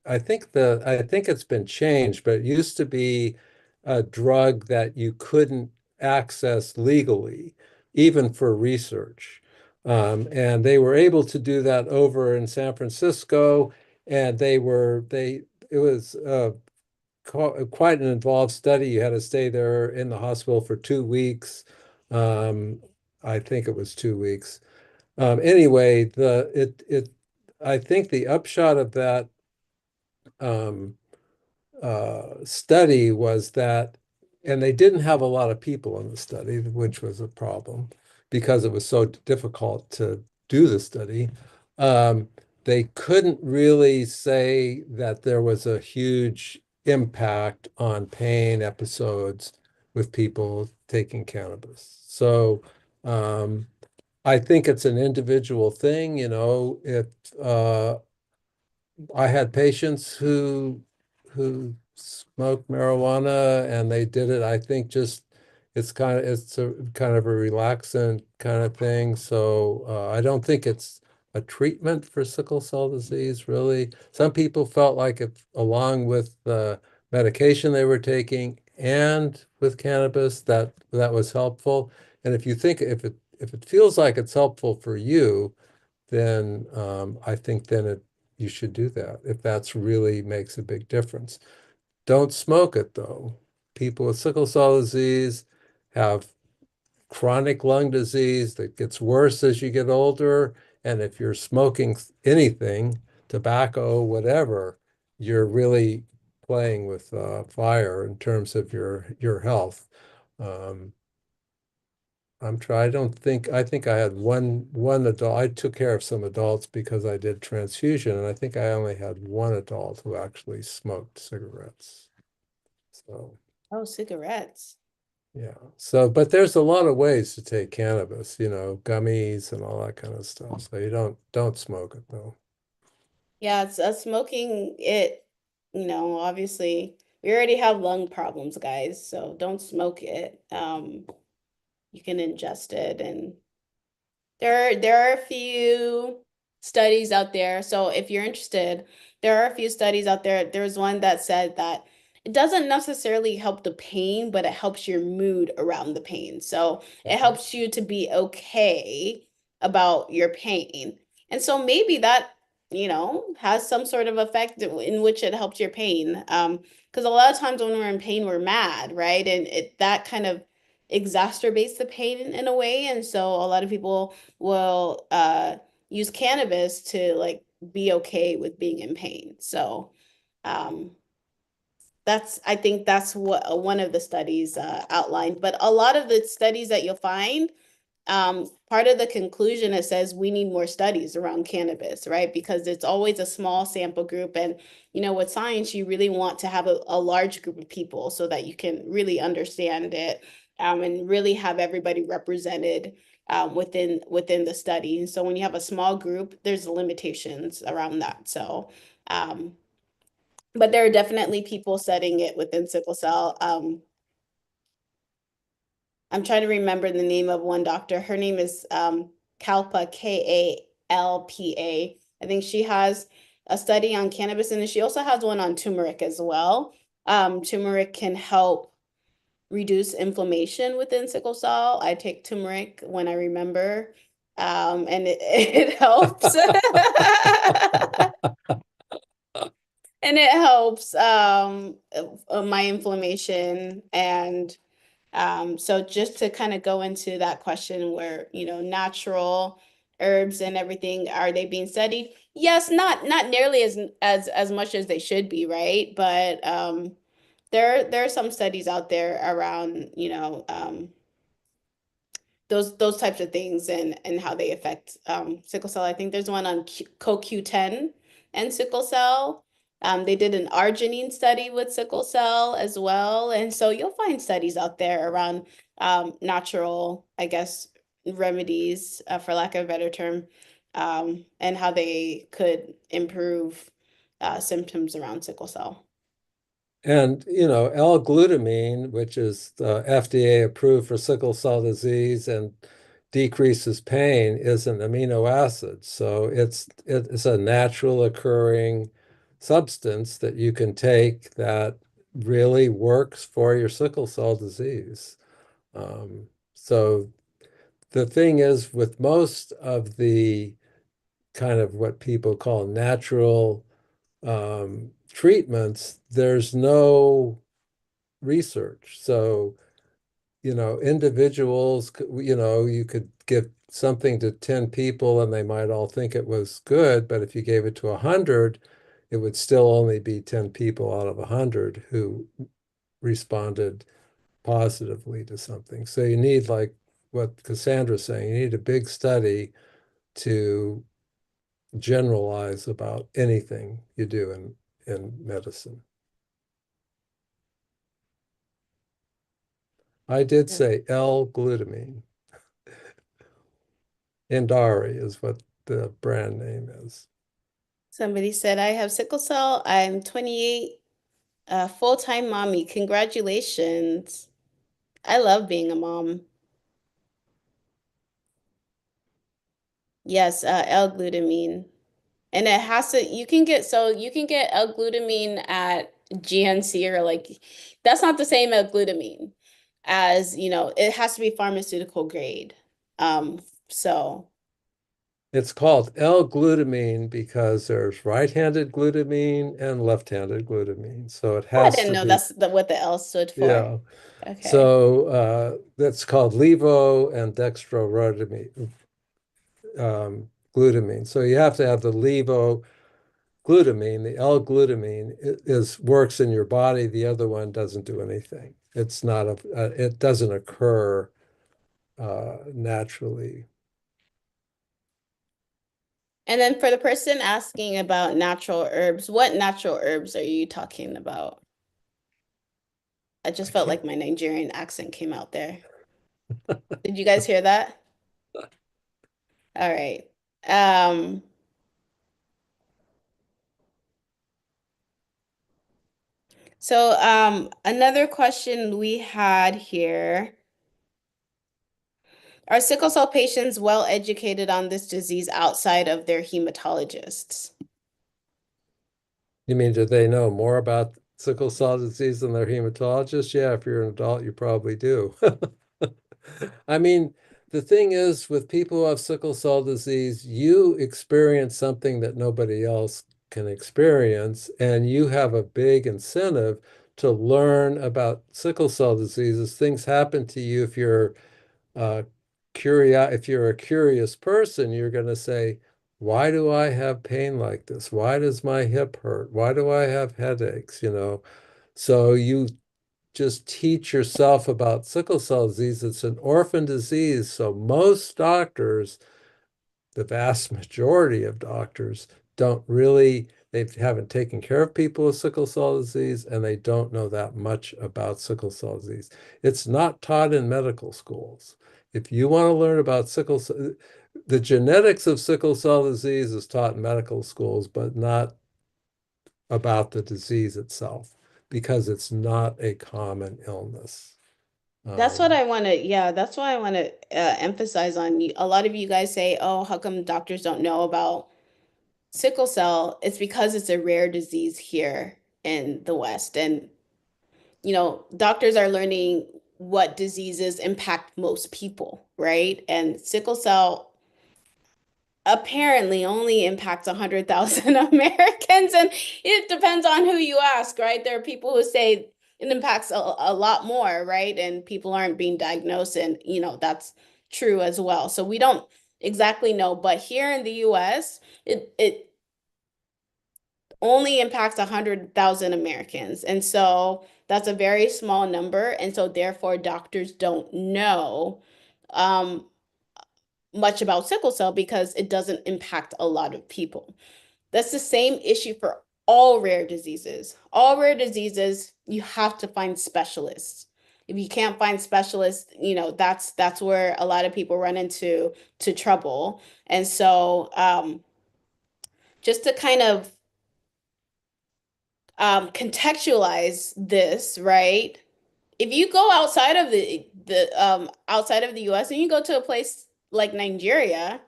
[SPEAKER 2] I think it's been changed, but it used to be a drug that you couldn't access legally, even for research. And they were able to do that over in San Francisco, and they it was quite an involved study. You had to stay there in the hospital for 2 weeks. Um, I think it was 2 weeks. Anyway, I think the upshot of that um, study was that, and they didn't have a lot of people in the study, which was a problem because it was so difficult to do the study. Um, they couldn't really say that there was a huge impact on pain episodes with people taking cannabis. So I think it's an individual thing, if I had patients who smoked marijuana and they did it. I think just it's a kind of a relaxant kind of thing. So I don't think it's a treatment for sickle cell disease, really. Some people felt like if along with the medication they were taking and with cannabis, that was helpful. And if you think if it feels like it's helpful for you, then I think you should do that if that's really makes a big difference. Don't smoke it though. People with sickle cell disease have chronic lung disease that gets worse as you get older. And if you're smoking anything, tobacco, whatever, you're really playing with fire in terms of your health. Um, I don't think, I think I had one adult. I took care of some adults because I did transfusion, and I think I only had one adult who actually smoked cigarettes. So,
[SPEAKER 1] Oh, cigarettes.
[SPEAKER 2] yeah. So, but there's a lot of ways to take cannabis, gummies and all that kind of stuff. So you don't smoke it though.
[SPEAKER 1] Yeah, it's smoking it, obviously we already have lung problems, guys, so don't smoke it. You can ingest it and there are a few studies out there. So if you're interested, there are a few studies out there. There's one that said that it doesn't necessarily help the pain, but it helps your mood around the pain. So it helps you to be okay about your pain. And so maybe that, has some sort of effect in which it helps your pain. Because a lot of times when we're in pain, we're mad, right? And that kind of exacerbates the pain in a way. And so a lot of people will use cannabis to like be okay with being in pain. So um I think that's what one of the studies outlined. But a lot of the studies that you'll find, part of the conclusion, it says we need more studies around cannabis, right? Because it's always a small sample group. And, with science, you really want to have a large group of people so that you can really understand it, and really have everybody represented within the study. And so when you have a small group, there's limitations around that. So, but there are definitely people studying it within sickle cell. I'm trying to remember the name of one doctor. Her name is Kalpa, Kalpa. I think she has a study on cannabis, and then she also has one on turmeric as well. Turmeric can help reduce inflammation within sickle cell. I take turmeric when I remember, and it helps. And it helps my inflammation. And so just to kind of go into that question where, natural herbs and everything, are they being studied? Yes, not nearly as much as they should be, right? But there are some studies out there around, those types of things and how they affect sickle cell. I think there's one on CoQ10 and sickle cell. They did an arginine study with sickle cell as well. And so you'll find studies out there around natural, I guess, remedies, for lack of a better term, and how they could improve symptoms around sickle cell.
[SPEAKER 2] And, L-glutamine, which is FDA approved for sickle cell disease and decreases pain, is an amino acid. So it's a natural occurring substance that you can take that really works for your sickle cell disease. So the thing is, with most of the kind of what people call natural treatments, there's no research. So, individuals, you could give something to 10 people and they might all think it was good, but if you gave it to 100, it would still only be 10 people out of 100 who responded positively to something. So you need, like what Cassandra's saying, you need a big study to generalize about anything you do in medicine. I did
[SPEAKER 1] Yeah.
[SPEAKER 2] say L-glutamine. Indari is what the brand name is.
[SPEAKER 1] Somebody said, I have sickle cell. I'm 28, full-time mommy. Congratulations. I love being a mom. Yes, L-glutamine. And it has to, you can get L-glutamine at GNC, or like, that's not the same L-glutamine as, it has to be pharmaceutical grade. So,
[SPEAKER 2] It's called L-glutamine because there's right-handed glutamine and left-handed glutamine. So it
[SPEAKER 1] oh, I
[SPEAKER 2] has
[SPEAKER 1] didn't
[SPEAKER 2] to
[SPEAKER 1] know
[SPEAKER 2] be,
[SPEAKER 1] that's what the L stood for.
[SPEAKER 2] yeah.
[SPEAKER 1] Okay.
[SPEAKER 2] So that's called levo and dextrorotamine, glutamine. So you have to have the levo glutamine. The L-glutamine is works in your body. The other one doesn't do anything. It's not it doesn't occur naturally.
[SPEAKER 1] And then for the person asking about natural herbs, what natural herbs are you talking about? I just
[SPEAKER 2] I
[SPEAKER 1] felt
[SPEAKER 2] can't.
[SPEAKER 1] like my Nigerian accent came out there. Did you guys hear that? All right. Um, so another question we had here. Are sickle cell patients well educated on this disease outside of their hematologists?
[SPEAKER 2] You mean, do they know more about sickle cell disease than their hematologist? Yeah, if you're an adult, you probably do. I mean, the thing is, with people who have sickle cell disease, you experience something that nobody else can experience, and you have a big incentive to learn about sickle cell diseases. Things happen to you uh, if you're a curious person, you're going to say, why do I have pain like this? Why does my hip hurt? Why do I have headaches? So you just teach yourself about sickle cell disease. It's an orphan disease. So most doctors, the vast majority of doctors, don't really, they haven't taken care of people with sickle cell disease and they don't know that much about sickle cell disease. It's not taught in medical schools. If you want to learn about sickle cell, the genetics of sickle cell disease is taught in medical schools, but not about the disease itself because it's not a common illness.
[SPEAKER 1] That's what
[SPEAKER 2] Um,
[SPEAKER 1] I want to, yeah, that's why I want to emphasize on. A lot of you guys say, oh, how come doctors don't know about sickle cell? It's because it's a rare disease here in the West. And, doctors are learning what diseases impact most people, right? And sickle cell apparently only impacts 100,000 Americans. And it depends on who you ask, right? There are people who say it impacts a lot more, right? And people aren't being diagnosed, and that's true as well. So we don't exactly know, but here in the US, it only impacts 100,000 Americans. And so that's a very small number. And so therefore doctors don't know um, much about sickle cell because it doesn't impact a lot of people. That's the same issue for all rare diseases. All rare diseases, you have to find specialists. If you can't find specialists, that's where a lot of people run into to trouble. And so, just to kind of contextualize this, right? If you go outside of the outside of the US and you go to a place like Nigeria,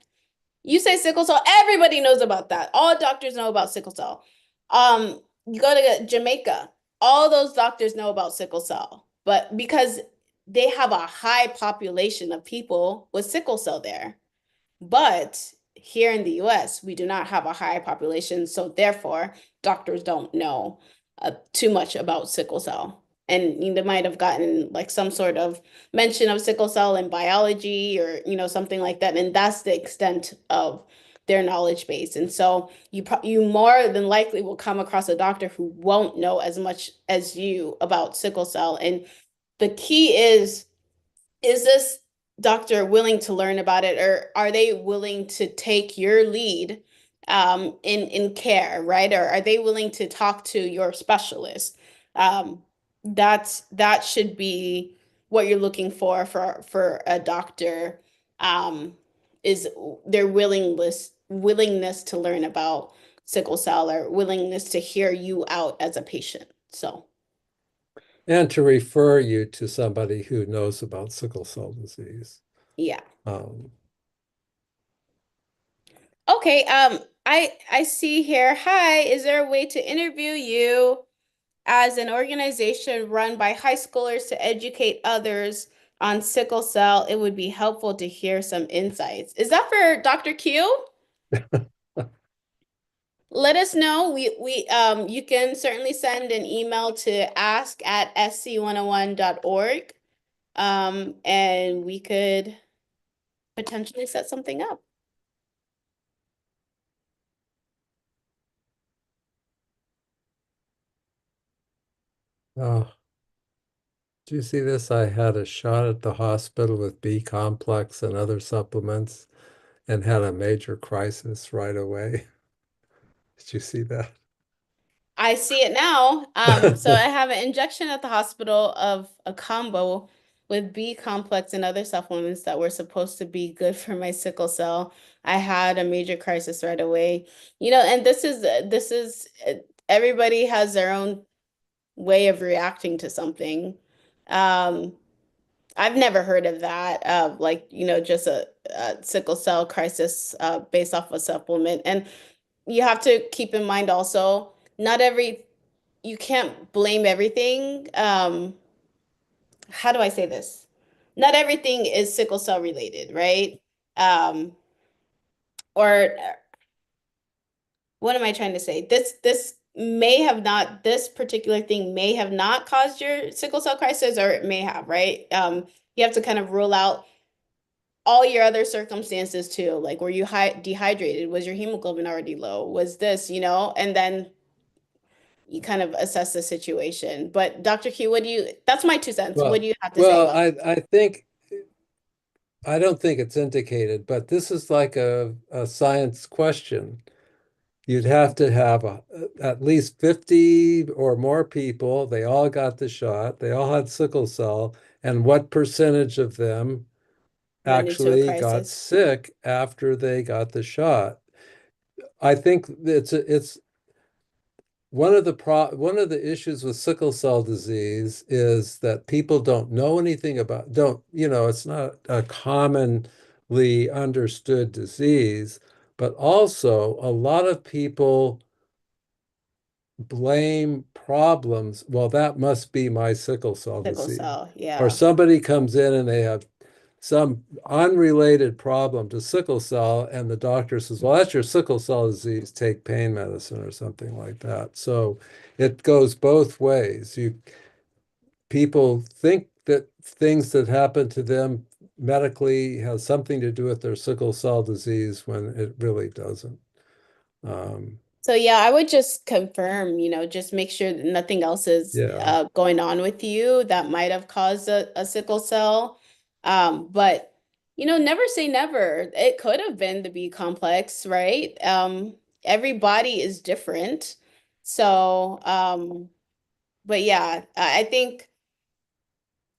[SPEAKER 1] you say sickle cell, everybody knows about that. All doctors know about sickle cell. You go to Jamaica, all those doctors know about sickle cell, but because they have a high population of people with sickle cell there. But here in the US, we do not have a high population, so therefore, doctors don't know too much about sickle cell. And they might have gotten like some sort of mention of sickle cell in biology or something like that, and that's the extent of their knowledge base. And so you more than likely will come across a doctor who won't know as much as you about sickle cell. And the key is this doctor willing to learn about it, or are they willing to take your lead in care, right? Or are they willing to talk to your specialist? That should be what you're looking for a doctor, is their willingness to learn about sickle cell, or willingness to hear you out as a patient. So
[SPEAKER 2] and to refer you to somebody who knows about sickle cell disease.
[SPEAKER 1] yeah.
[SPEAKER 2] Um,
[SPEAKER 1] Okay, I see here. Hi, is there a way to interview you as an organization run by high schoolers to educate others on sickle cell? It would be helpful to hear some insights. Is that for Dr. Q? Let us know. We you can certainly send an email to ask@sc101.org. And we could potentially set something up.
[SPEAKER 2] oh, do you see this? I had a shot at the hospital with B complex and other supplements and had a major crisis right away. Did you see that?
[SPEAKER 1] I see it now. So I have an injection at the hospital of a combo with B complex and other supplements that were supposed to be good for my sickle cell. I had a major crisis right away. And this is everybody has their own way of reacting to something. Um, I've never heard of that, like, just a sickle cell crisis based off a supplement. And you have to keep in mind also, not every you can't blame everything. How do I say this? Not everything is sickle cell related, right? Um, or what am I trying to say? This particular thing may have not caused your sickle cell crisis, or it may have, right? You have to kind of rule out all your other circumstances too. Like, were you dehydrated? Was your hemoglobin already low? Was this, and then you kind of assess the situation. But Dr. Q, that's my 2 cents. What
[SPEAKER 2] Well,
[SPEAKER 1] do you have to say
[SPEAKER 2] well,
[SPEAKER 1] about
[SPEAKER 2] I think I don't think it's indicated, but this is like a science question. You'd have to have at least 50 or more people. They all got the shot. They all had sickle cell. And what percentage of them
[SPEAKER 1] run into a
[SPEAKER 2] actually got
[SPEAKER 1] crisis?
[SPEAKER 2] sick after they got the shot? I think it's one of the issues with sickle cell disease is that people don't know anything about, don't, it's not a commonly understood disease, but also a lot of people blame problems. Well, that must be my sickle cell
[SPEAKER 1] Sickle
[SPEAKER 2] disease.
[SPEAKER 1] cell,
[SPEAKER 2] Or
[SPEAKER 1] yeah.
[SPEAKER 2] somebody comes in and they have some unrelated problem to sickle cell, and the doctor says, well, that's your sickle cell disease, take pain medicine or something like that. So it goes both ways. People think that things that happen to them medically has something to do with their sickle cell disease when it really doesn't. Um,
[SPEAKER 1] So yeah, I would just confirm, just make sure that nothing else is
[SPEAKER 2] yeah.
[SPEAKER 1] going on with you that might have caused a sickle cell. But never say never. It could have been the B complex, right? Every body is different. So, but yeah, I think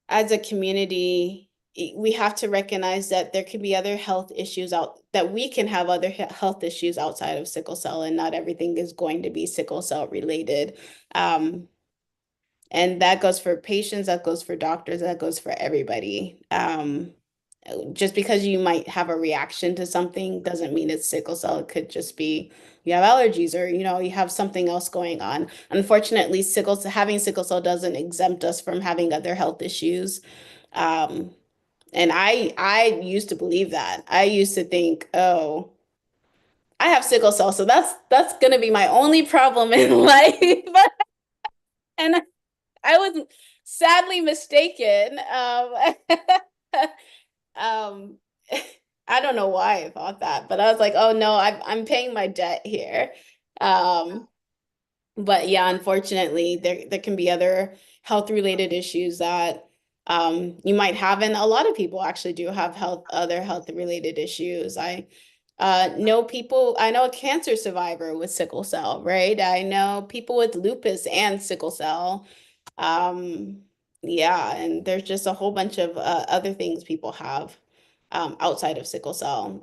[SPEAKER 1] as a community, we have to recognize that there could be other health issues that we can have other health issues outside of sickle cell, and not everything is going to be sickle cell related. Um, and that goes for patients, that goes for doctors, that goes for everybody. Just because you might have a reaction to something doesn't mean it's sickle cell. It could just be you have allergies or you have something else going on. Unfortunately, having sickle cell doesn't exempt us from having other health issues. Um, and I used to believe that. I used to think, oh, I have sickle cell, so that's gonna be my only problem in life. And I was sadly mistaken. Um, I don't know why I thought that, but I was like, oh no, I'm paying my debt here. Um, but yeah, unfortunately, there can be other health related issues that you might have, and a lot of people actually do have other health related issues. I know a cancer survivor with sickle cell, right? I know people with lupus and sickle cell. Um, yeah, and there's just a whole bunch of other things people have outside of sickle cell.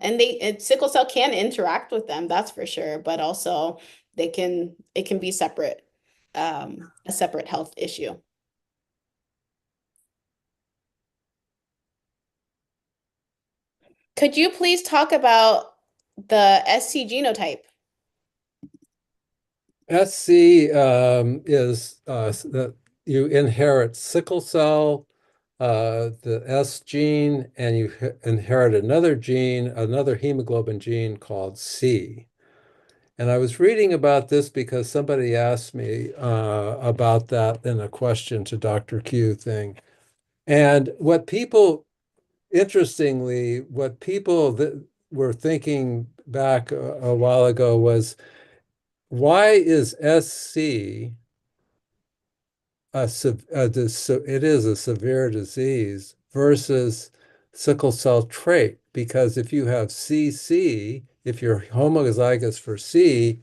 [SPEAKER 1] Sickle cell can interact with them, that's for sure, but also it can be separate, a separate health issue. Could you please talk about the SC genotype?
[SPEAKER 2] SC is that you inherit sickle cell, the S gene, and you inherit another gene, another hemoglobin gene called C. And I was reading about this because somebody asked me about that in a question to Dr. Q thing. And what people that were thinking back a while ago was, why is SC it is a severe disease versus sickle cell trait? Because if you have CC, if you're homozygous for C,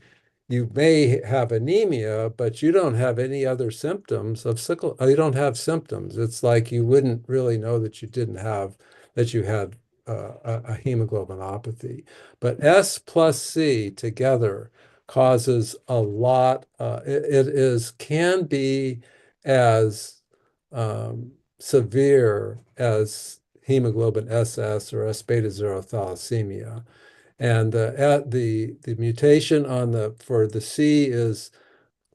[SPEAKER 2] you may have anemia, but you don't have any other symptoms of sickle. You don't have symptoms. It's like you wouldn't really know that you had a hemoglobinopathy. But S plus C together causes a lot. It is can be as severe as hemoglobin SS or S beta zero thalassemia. And the mutation for the C is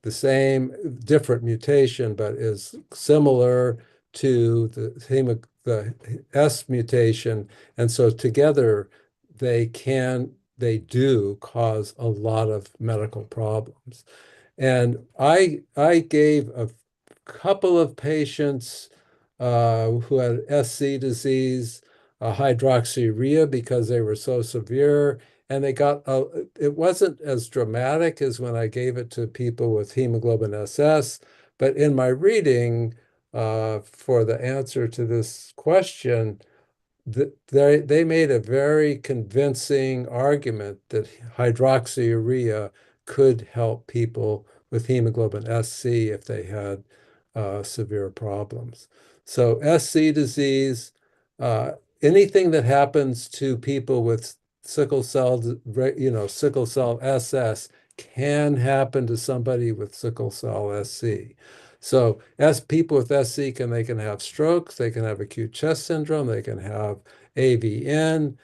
[SPEAKER 2] the same, different mutation, but is similar to the S mutation. And so together they do cause a lot of medical problems. And I gave a couple of patients who had SC disease hydroxyurea because they were so severe. and they got it wasn't as dramatic as when I gave it to people with hemoglobin SS, but in my reading for the answer to this question, they made a very convincing argument that hydroxyurea could help people with hemoglobin SC if they had severe problems. So SC disease, uh, anything that happens to people with sickle cell, sickle cell SS can happen to somebody with sickle cell SC. So as people with SC they can have strokes, they can have acute chest syndrome, they can have AVN.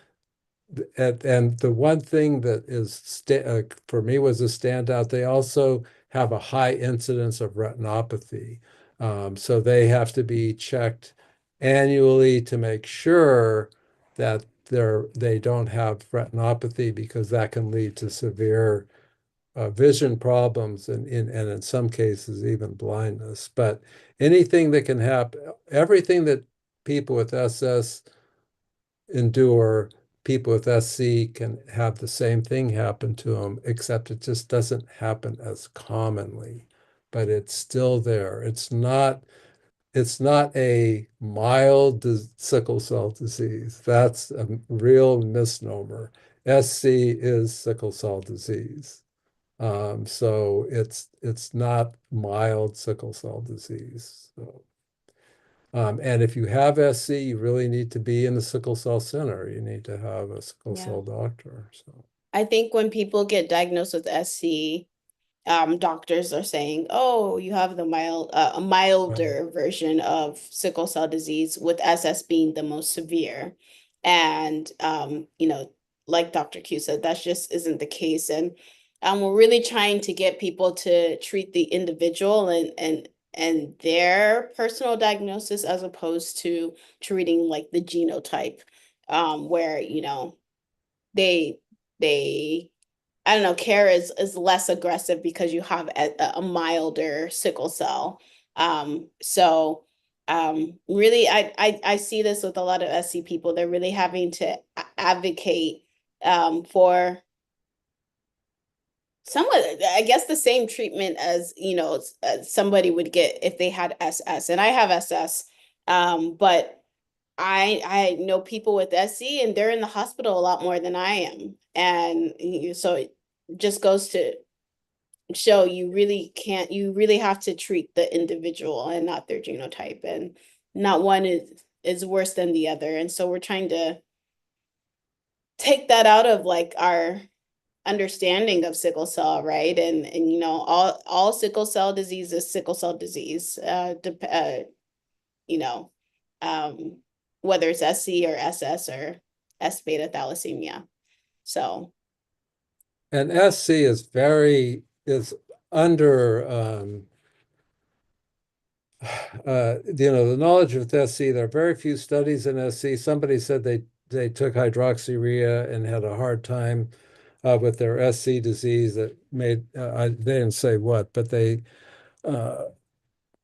[SPEAKER 2] And the one thing that for me was a standout, they also have a high incidence of retinopathy. So they have to be checked annually to make sure that they don't have retinopathy because that can lead to severe vision problems and in some cases even blindness. But anything that can happen, everything that people with SS endure, people with SC can have the same thing happen to them, except it just doesn't happen as commonly. But it's still there. It's not a mild sickle cell disease. That's a real misnomer. SC is sickle cell disease. So it's not mild sickle cell disease. So, and if you have SC, you really need to be in the sickle cell center. You need to have a sickle
[SPEAKER 1] Yeah.
[SPEAKER 2] cell doctor. So,
[SPEAKER 1] I think when people get diagnosed with SC, doctors are saying, "Oh, you have a
[SPEAKER 2] right.
[SPEAKER 1] milder version of sickle cell disease, with SS being the most severe." And like Dr. Q said, that just isn't the case. And we're really trying to get people to treat the individual and their personal diagnosis as opposed to treating like the genotype, where they they I don't know, care is less aggressive because you have a milder sickle cell. So really I see this with a lot of SC people. They're really having to advocate for somewhat, I guess, the same treatment as somebody would get if they had SS. And I have SS, but I know people with SC and they're in the hospital a lot more than I am. And so it just goes to show you really have to treat the individual and not their genotype. And not one is worse than the other. And so we're trying to take that out of like our understanding of sickle cell, right? And all sickle cell disease is sickle cell disease. You know, um, whether it's SC or SS or S beta thalassemia. So,
[SPEAKER 2] And SC is under the knowledge of SC. There are very few studies in SC. Somebody said they took hydroxyurea and had a hard time with their SC disease that made they didn't say what, but uh,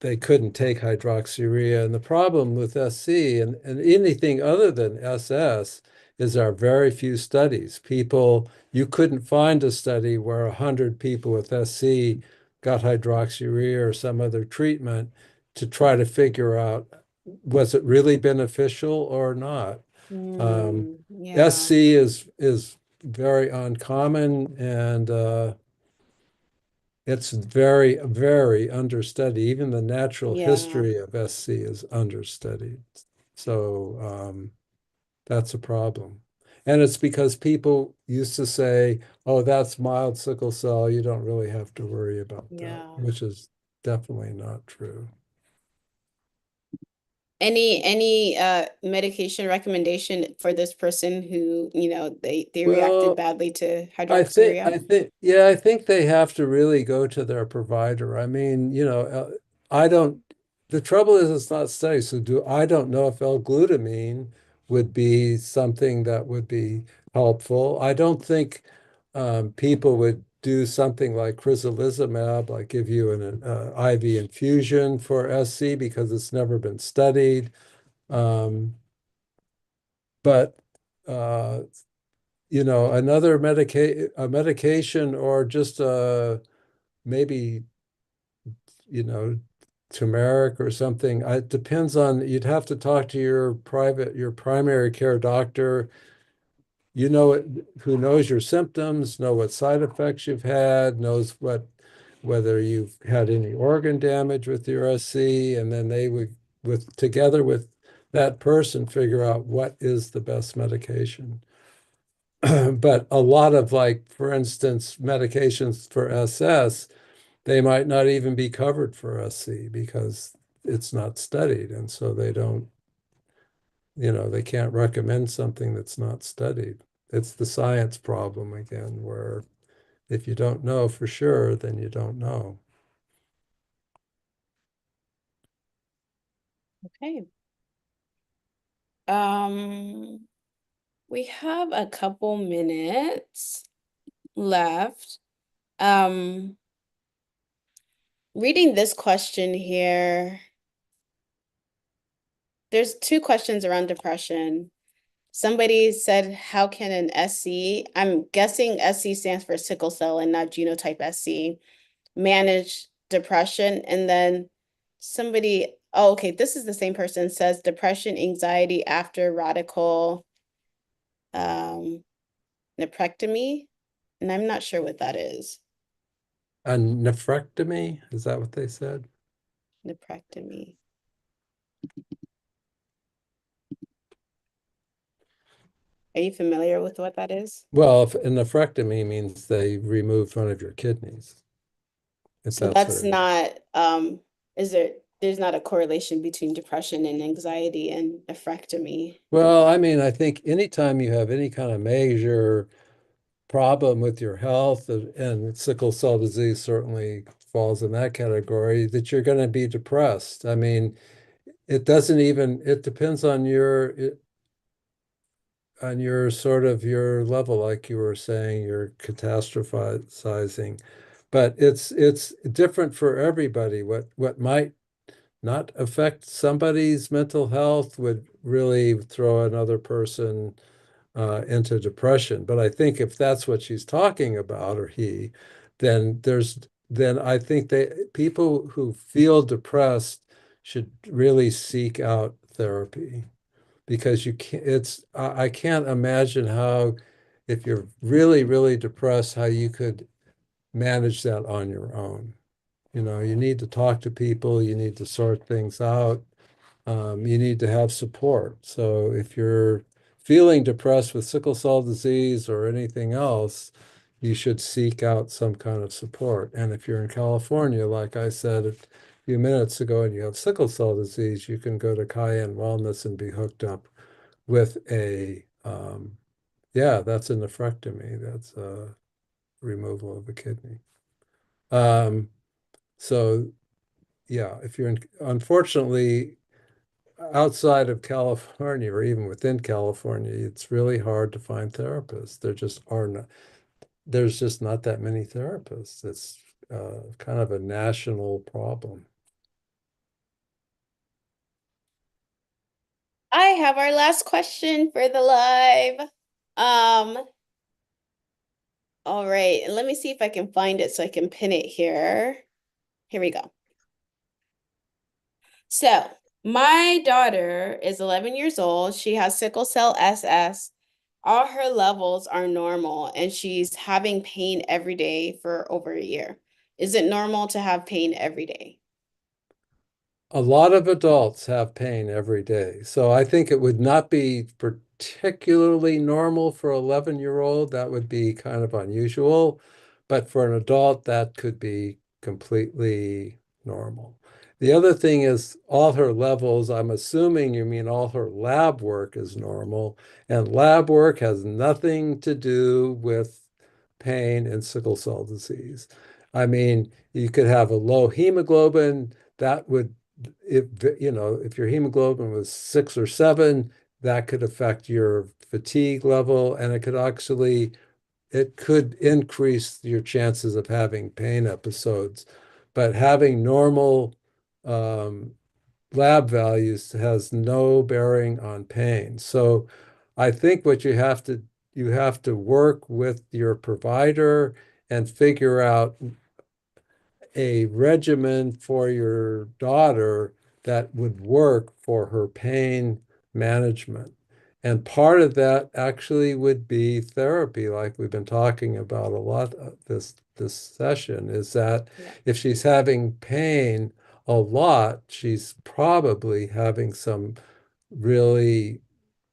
[SPEAKER 2] they couldn't take hydroxyurea. And the problem with SC and anything other than SS is there are very few studies. You couldn't find a study where 100 people with SC got hydroxyurea or some other treatment to try to figure out was it really beneficial or not.
[SPEAKER 1] yeah,
[SPEAKER 2] SC is very uncommon and it's very, very understudied. Even the natural
[SPEAKER 1] yeah,
[SPEAKER 2] history of SC is understudied. So that's a problem. And it's because people used to say, oh, that's mild sickle cell. You don't really have to worry about that,
[SPEAKER 1] yeah.
[SPEAKER 2] which is definitely not true.
[SPEAKER 1] Any medication recommendation for this person who, they reacted
[SPEAKER 2] Well,
[SPEAKER 1] badly to hydroxyurea?
[SPEAKER 2] Yeah, I think they have to really go to their provider. I mean, I don't, the trouble is it's not studied. So I don't know if L-glutamine would be something that would be helpful. I don't think people would do something like crizolizumab, like give you an IV infusion for SC because it's never been studied. Um, but uh, another medication or just maybe, you know, turmeric or something. It depends on, you'd have to talk to your primary care doctor, who knows your symptoms, know what side effects you've had, knows whether you've had any organ damage with your SC, and then they would, together with that person, figure out what is the best medication. But a lot of, like, for instance, medications for SS, they might not even be covered for SC because it's not studied. And so they can't recommend something that's not studied. It's the science problem again, where if you don't know for sure, then you don't know.
[SPEAKER 1] Okay. Um, we have a couple minutes left. Um, Reading this question here, there's two questions around depression. Somebody said, how can an SC, I'm guessing SC stands for sickle cell and not genotype SC, manage depression? And then okay, this is the same person, says depression, anxiety after radical um, nephrectomy. And I'm not sure what that is.
[SPEAKER 2] A nephrectomy, is that what they said?
[SPEAKER 1] Nephrectomy. Are you familiar with what that is?
[SPEAKER 2] Well, if a nephrectomy means they removed one of your kidneys, if
[SPEAKER 1] So
[SPEAKER 2] that's what
[SPEAKER 1] that's
[SPEAKER 2] it means.
[SPEAKER 1] not, there's not a correlation between depression and anxiety and nephrectomy.
[SPEAKER 2] Well, I mean, I think anytime you have any kind of major problem with your health, and sickle cell disease certainly falls in that category, that you're going to be depressed. I mean, it depends on your sort of your level, like you were saying, you're catastrophizing. But it's different for everybody. What might not affect somebody's mental health would really throw another person into depression. But I think if that's what she's talking about, or he, then I think people who feel depressed should really seek out therapy, because you can't, I can't imagine how, if you're really, really depressed, how you could manage that on your own. You need to talk to people, you need to sort things out, you need to have support. So if you're feeling depressed with sickle cell disease or anything else, you should seek out some kind of support. And if you're in California, like I said a few minutes ago, and you have sickle cell disease, you can go to Cayenne Wellness and be hooked up with yeah, that's a nephrectomy. That's a removal of a kidney. Um, so yeah, if you're unfortunately, outside of California or even within California, it's really hard to find therapists. There's just not that many therapists. It's kind of a national problem.
[SPEAKER 1] I have our last question for the live. Um, all right, and let me see if I can find it so I can pin it here. Here we go. So, my daughter is 11 years old. She has sickle cell SS. All her levels are normal, and she's having pain every day for over a year. Is it normal to have pain every day?
[SPEAKER 2] A lot of adults have pain every day. So I think it would not be particularly normal for an 11-year-old. That would be kind of unusual. But for an adult, that could be completely normal. The other thing is, all her levels, I'm assuming you mean all her lab work is normal. And lab work has nothing to do with pain and sickle cell disease. I mean, you could have a low hemoglobin that would, if your hemoglobin was 6 or 7, that could affect your fatigue level, and it could increase your chances of having pain episodes. But having normal um, lab values has no bearing on pain. So I think what you have to you have to work with your provider and figure out a regimen for your daughter that would work for her pain management. And part of that actually would be therapy, like we've been talking about a lot this session, is that
[SPEAKER 1] Yeah.
[SPEAKER 2] if she's having pain a lot, she's probably having some really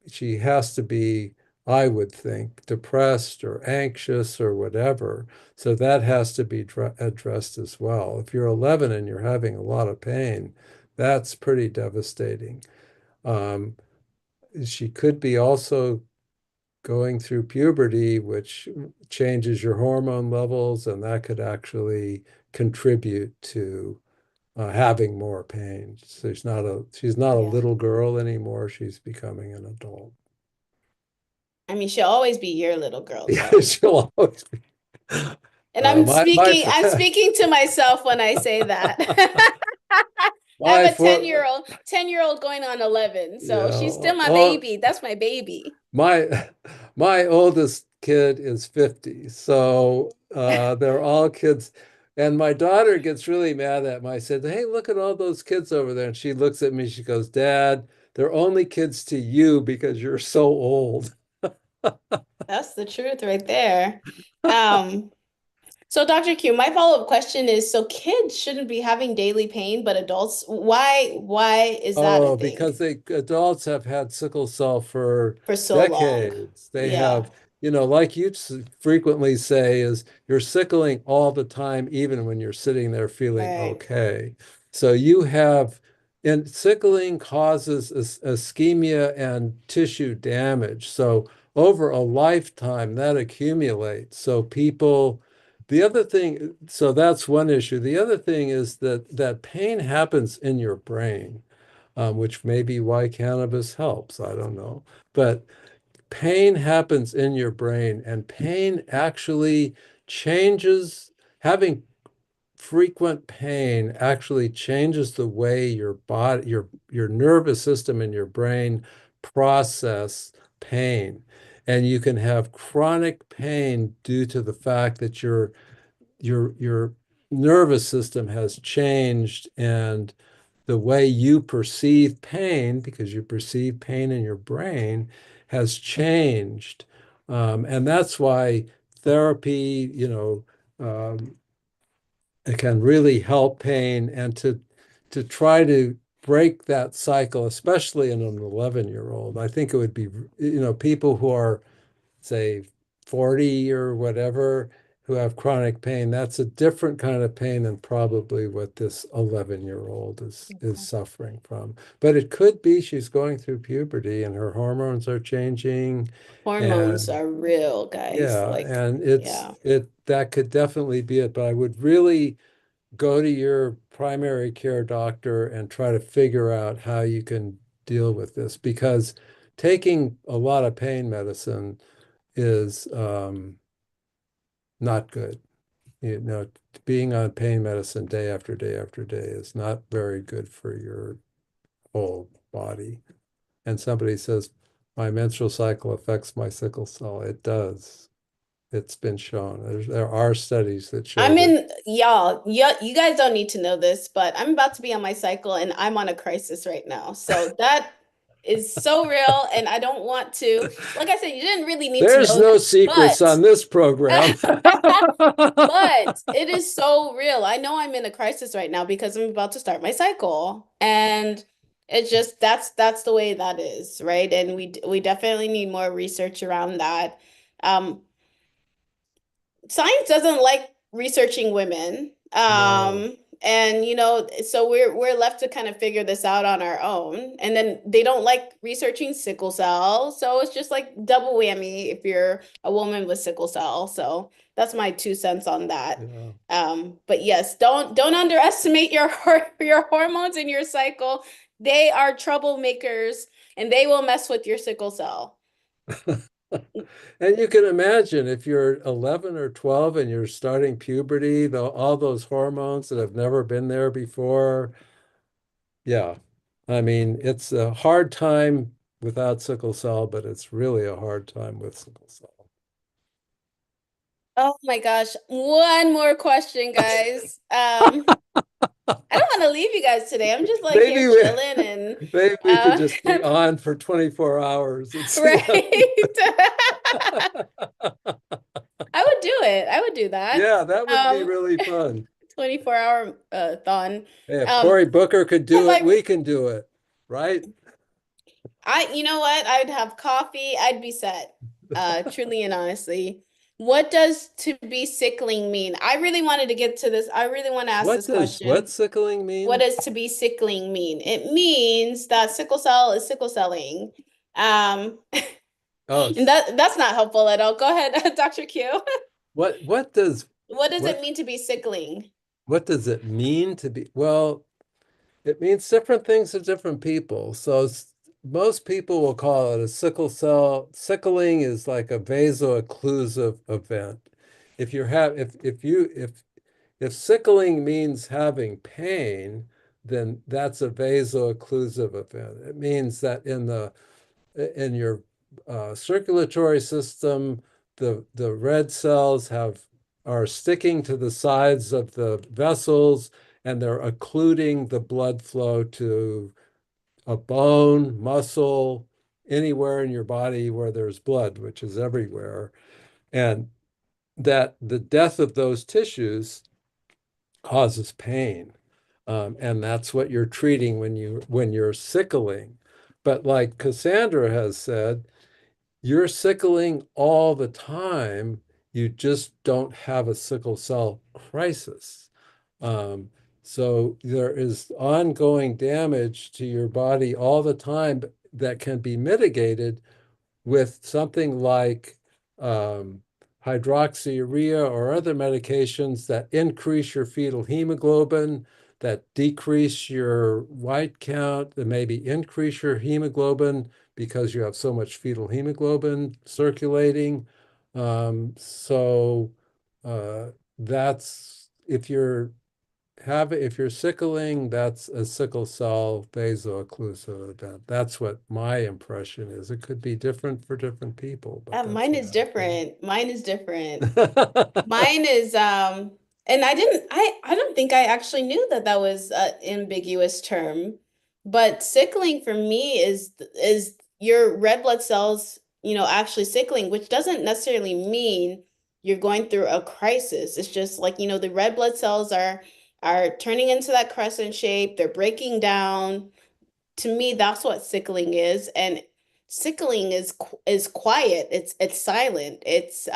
[SPEAKER 2] she has to be, I would think, depressed or anxious or whatever. So that has to be addressed as well. If you're 11 and you're having a lot of pain, that's pretty devastating. Um, she could be also going through puberty, which changes your hormone levels, and that could actually contribute to having more pain. So she's not a
[SPEAKER 1] Yeah.
[SPEAKER 2] little girl anymore. She's becoming an adult.
[SPEAKER 1] I mean, she'll always be your little girl,
[SPEAKER 2] Yeah,
[SPEAKER 1] so.
[SPEAKER 2] she'll always be.
[SPEAKER 1] And I'm
[SPEAKER 2] My
[SPEAKER 1] speaking, I'm speaking to myself when I say that. I
[SPEAKER 2] my
[SPEAKER 1] have a
[SPEAKER 2] four
[SPEAKER 1] 10-year-old going on 11. So
[SPEAKER 2] yeah
[SPEAKER 1] she's still my
[SPEAKER 2] oh
[SPEAKER 1] baby. That's my baby.
[SPEAKER 2] my my oldest kid is 50, so they're all kids, and my daughter gets really mad at me. I said, hey, look at all those kids over there, and she looks at me, she goes, Dad, they're only kids to you because you're so old.
[SPEAKER 1] That's the truth right there. Um, so Dr. Q, my follow-up question is, so kids shouldn't be having daily pain, but adults, why is that a
[SPEAKER 2] Oh,
[SPEAKER 1] thing
[SPEAKER 2] because adults have had sickle cell for
[SPEAKER 1] for so long?
[SPEAKER 2] decades. They
[SPEAKER 1] Yeah,
[SPEAKER 2] have, like you frequently say, is you're sickling all the time, even when you're sitting there feeling
[SPEAKER 1] right.
[SPEAKER 2] okay. So you have, and sickling causes ischemia and tissue damage. So over a lifetime, that accumulates. So the other thing, so that's one issue. The other thing is that pain happens in your brain, which may be why cannabis helps. I don't know. But pain happens in your brain, and pain actually changes, having frequent pain actually changes the way your body, your nervous system and your brain process pain. And you can have chronic pain due to the fact that your nervous system has changed, and the way you perceive pain, because you perceive pain in your brain, has changed. And that's why therapy, it can really help pain, and to try to break that cycle, especially in an 11-year-old. I think it would be, people who are, say, 40 or whatever, who have chronic pain, that's a different kind of pain than probably what this 11-year-old is
[SPEAKER 1] Okay.
[SPEAKER 2] suffering from. But it could be she's going through puberty and her hormones are changing.
[SPEAKER 1] Hormones
[SPEAKER 2] And
[SPEAKER 1] are real, guys.
[SPEAKER 2] yeah,
[SPEAKER 1] Like,
[SPEAKER 2] and
[SPEAKER 1] yeah.
[SPEAKER 2] that could definitely be it. But I would really go to your primary care doctor and try to figure out how you can deal with this, because taking a lot of pain medicine is not good. Being on pain medicine day after day after day is not very good for your whole body. And somebody says, my menstrual cycle affects my sickle cell. It does. It's been shown. There are studies that show
[SPEAKER 1] I'm
[SPEAKER 2] that.
[SPEAKER 1] in, y'all, you guys don't need to know this, but I'm about to be on my cycle and I'm on a crisis right now. So that is so real. And I don't want to, like I said, you didn't really need to
[SPEAKER 2] There's
[SPEAKER 1] know that,
[SPEAKER 2] no secrets
[SPEAKER 1] but
[SPEAKER 2] on this program.
[SPEAKER 1] but it is so real. I know I'm in a crisis right now because I'm about to start my cycle. And it's just that's the way that is, right? And we definitely need more research around that. Um, Science doesn't like researching women.
[SPEAKER 2] No.
[SPEAKER 1] And so we're left to kind of figure this out on our own. And then they don't like researching sickle cell. So it's just like double whammy if you're a woman with sickle cell. So that's my 2 cents on that.
[SPEAKER 2] Yeah.
[SPEAKER 1] But yes, don't underestimate your hormones in your cycle. They are troublemakers and they will mess with your sickle cell.
[SPEAKER 2] And you can imagine if you're 11 or 12 and you're starting puberty, all those hormones that have never been there before. Yeah. I mean, it's a hard time without sickle cell, but it's really a hard time with sickle cell.
[SPEAKER 1] Oh my gosh. One more question, guys. I don't want to leave you guys today. I'm just like here
[SPEAKER 2] Maybe we,
[SPEAKER 1] chilling and
[SPEAKER 2] maybe we could
[SPEAKER 1] uh
[SPEAKER 2] just be on for 24 hours and see how.
[SPEAKER 1] right. I would do it. I would do that.
[SPEAKER 2] Yeah, that would be
[SPEAKER 1] Um,
[SPEAKER 2] really fun.
[SPEAKER 1] 24-hour thon.
[SPEAKER 2] Hey, if
[SPEAKER 1] Um,
[SPEAKER 2] Cory Booker could do it,
[SPEAKER 1] like
[SPEAKER 2] we can do it, right?
[SPEAKER 1] you know what? I'd have coffee. I'd be set. Truly and honestly. What does to be sickling mean? I really wanted to get to this. I really want to ask
[SPEAKER 2] What
[SPEAKER 1] this
[SPEAKER 2] does what
[SPEAKER 1] question.
[SPEAKER 2] sickling
[SPEAKER 1] What
[SPEAKER 2] mean?
[SPEAKER 1] does to be sickling mean? It means that sickle cell is sickle selling. Um,
[SPEAKER 2] Oh,
[SPEAKER 1] and that's not helpful at all. Go ahead, Dr. Q.
[SPEAKER 2] what does
[SPEAKER 1] What does it
[SPEAKER 2] what
[SPEAKER 1] mean to be sickling?
[SPEAKER 2] what does it mean to be? Well, it means different things to different people. So most people will call it a sickle cell. Sickling is like a vaso-occlusive event. If you have if sickling means having pain, then that's a vaso-occlusive event. It means that in your circulatory system, the red cells are sticking to the sides of the vessels and they're occluding the blood flow to a bone, muscle, anywhere in your body where there's blood, which is everywhere. And that the death of those tissues causes pain. And that's what you're treating when you're sickling. But like Cassandra has said, you're sickling all the time. You just don't have a sickle cell crisis. Um, so there is ongoing damage to your body all the time that can be mitigated with something like um, hydroxyurea or other medications that increase your fetal hemoglobin, that decrease your white count, that maybe increase your hemoglobin because you have so much fetal hemoglobin circulating. So uh, that's if you're sickling, that's a sickle cell vaso-occlusive event. That's what my impression is. It could be different for different people, but that's
[SPEAKER 1] Mine
[SPEAKER 2] what
[SPEAKER 1] is
[SPEAKER 2] I think.
[SPEAKER 1] different. Mine is different. Mine is and I don't think I actually knew that that was an ambiguous term. But sickling for me is your red blood cells, actually sickling, which doesn't necessarily mean you're going through a crisis. It's just like, the red blood cells are turning into that crescent shape, they're breaking down. To me, that's what sickling is. And sickling is quiet. It's silent. It's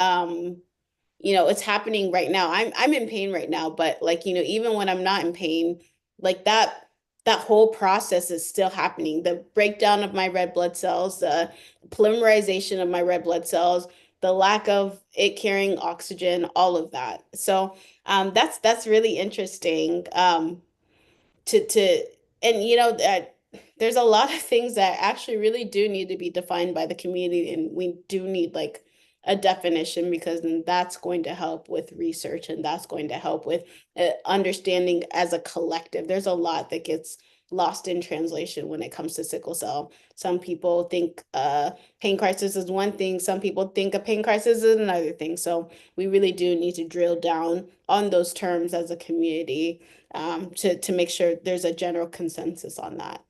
[SPEAKER 1] happening right now. I'm in pain right now, but like, even when I'm not in pain, like that whole process is still happening. The breakdown of my red blood cells, the polymerization of my red blood cells, the lack of it carrying oxygen, all of that. So that's really interesting. To and that there's a lot of things that actually really do need to be defined by the community, and we do need like a definition, because then that's going to help with research, and that's going to help with understanding as a collective. There's a lot that gets lost in translation when it comes to sickle cell. Some people think pain crisis is one thing, some people think a pain crisis is another thing. So we really do need to drill down on those terms as a community, to make sure there's a general consensus on that.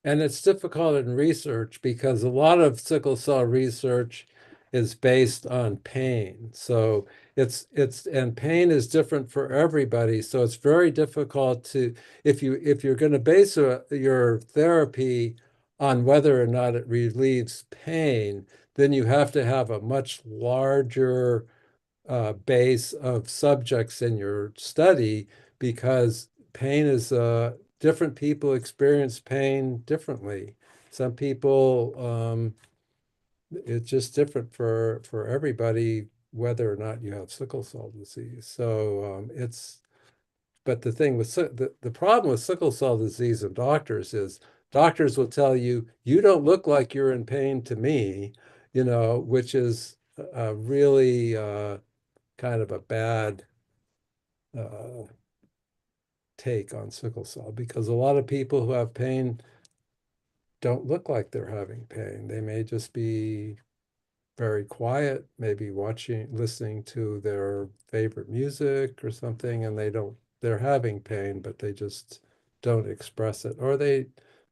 [SPEAKER 2] And it's difficult in research because a lot of sickle cell research is based on pain. So and pain is different for everybody. So it's very difficult to if you're going to base your therapy on whether or not it relieves pain, then you have to have a much larger base of subjects in your study because pain is different people experience pain differently. Some people, it's just different for everybody, whether or not you have sickle cell disease. So but the thing with the problem with sickle cell disease and doctors is doctors will tell you, you don't look like you're in pain to me, which is really kind of a bad uh, take on sickle cell because a lot of people who have pain don't look like they're having pain. They may just be very quiet, maybe listening to their favorite music or something, and they're having pain, but they just don't express it, or they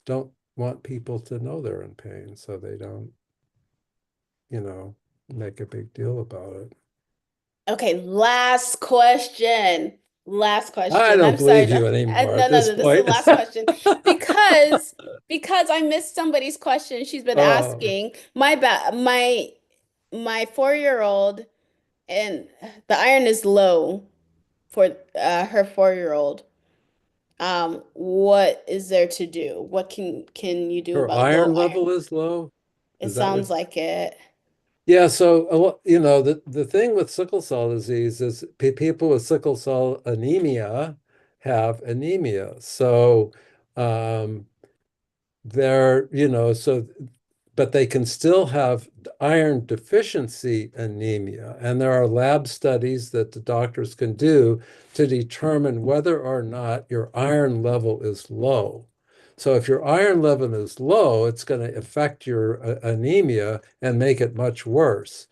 [SPEAKER 2] don't want people to know they're in pain, so they don't, you know, make a big deal about it.
[SPEAKER 1] Okay, last question. Last
[SPEAKER 2] I
[SPEAKER 1] question.
[SPEAKER 2] don't
[SPEAKER 1] I'm sorry.
[SPEAKER 2] believe you anymore
[SPEAKER 1] No,
[SPEAKER 2] at
[SPEAKER 1] no,
[SPEAKER 2] this
[SPEAKER 1] no. This is the
[SPEAKER 2] point.
[SPEAKER 1] last question because I missed somebody's question. She's been
[SPEAKER 2] Oh,
[SPEAKER 1] asking. My 4 year old, and the iron is low for her 4 year old. What is there to do? What can you do
[SPEAKER 2] her
[SPEAKER 1] about low
[SPEAKER 2] iron
[SPEAKER 1] iron?
[SPEAKER 2] level is low.
[SPEAKER 1] It
[SPEAKER 2] Is that what?
[SPEAKER 1] sounds like it.
[SPEAKER 2] Yeah, so the thing with sickle cell disease is people with sickle cell anemia have anemia. So um, they're, but they can still have iron deficiency anemia. And there are lab studies that the doctors can do to determine whether or not your iron level is low. So if your iron level is low, it's going to affect your anemia and make it much worse.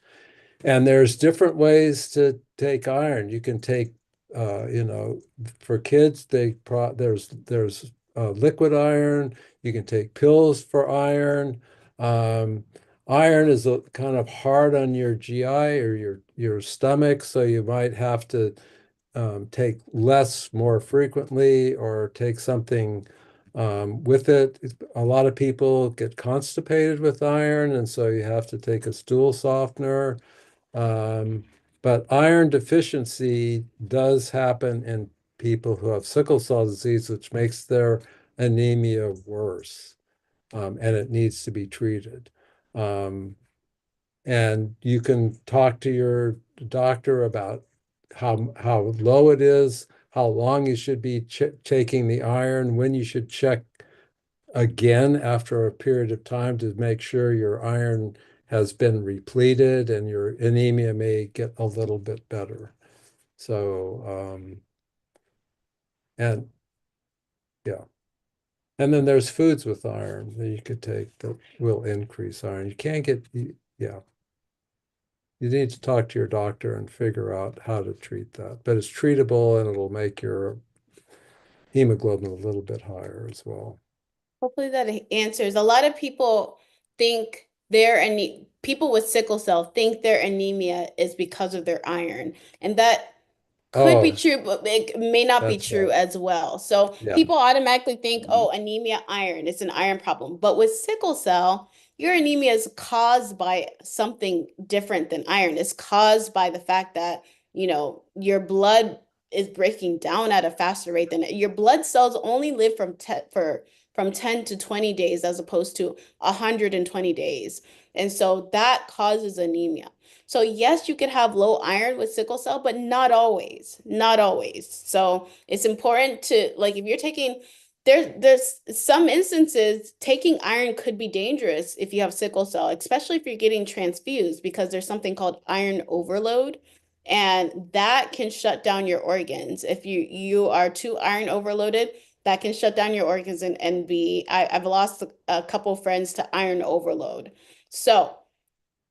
[SPEAKER 2] And there's different ways to take iron. You can take, for kids, there's liquid iron. You can take pills for iron. Iron is kind of hard on your GI or your stomach, so you might have to take less more frequently or take something with it. A lot of people get constipated with iron, and so you have to take a stool softener. Um, but iron deficiency does happen in people who have sickle cell disease, which makes their anemia worse, and it needs to be treated. Um, and you can talk to your doctor about how low it is, how long you should be taking the iron, when you should check again after a period of time to make sure your iron has been repleted and your anemia may get a little bit better. So, and yeah. And then there's foods with iron that you could take that will increase iron. You can't get, yeah, you need to talk to your doctor and figure out how to treat that. But it's treatable and it'll make your hemoglobin a little bit higher as well.
[SPEAKER 1] Hopefully that answers. A lot of people think people with sickle cell think their anemia is because of their iron, and that could be
[SPEAKER 2] Oh,
[SPEAKER 1] true, but it may not be
[SPEAKER 2] that's
[SPEAKER 1] true
[SPEAKER 2] right.
[SPEAKER 1] as well. So
[SPEAKER 2] Yeah.
[SPEAKER 1] people automatically think, oh, anemia, iron, it's an iron problem. But with sickle cell, your anemia is caused by something different than iron. It's caused by the fact that, your blood is breaking down at a faster rate than your blood cells only live from 10 to 20 days as opposed to 120 days. And so that causes anemia. So yes, you could have low iron with sickle cell, but not always. Not always. So it's important to like if you're taking there's some instances taking iron could be dangerous if you have sickle cell, especially if you're getting transfused because there's something called iron overload and that can shut down your organs. If you are too iron overloaded, that can shut down your organs and I've lost a couple friends to iron overload. So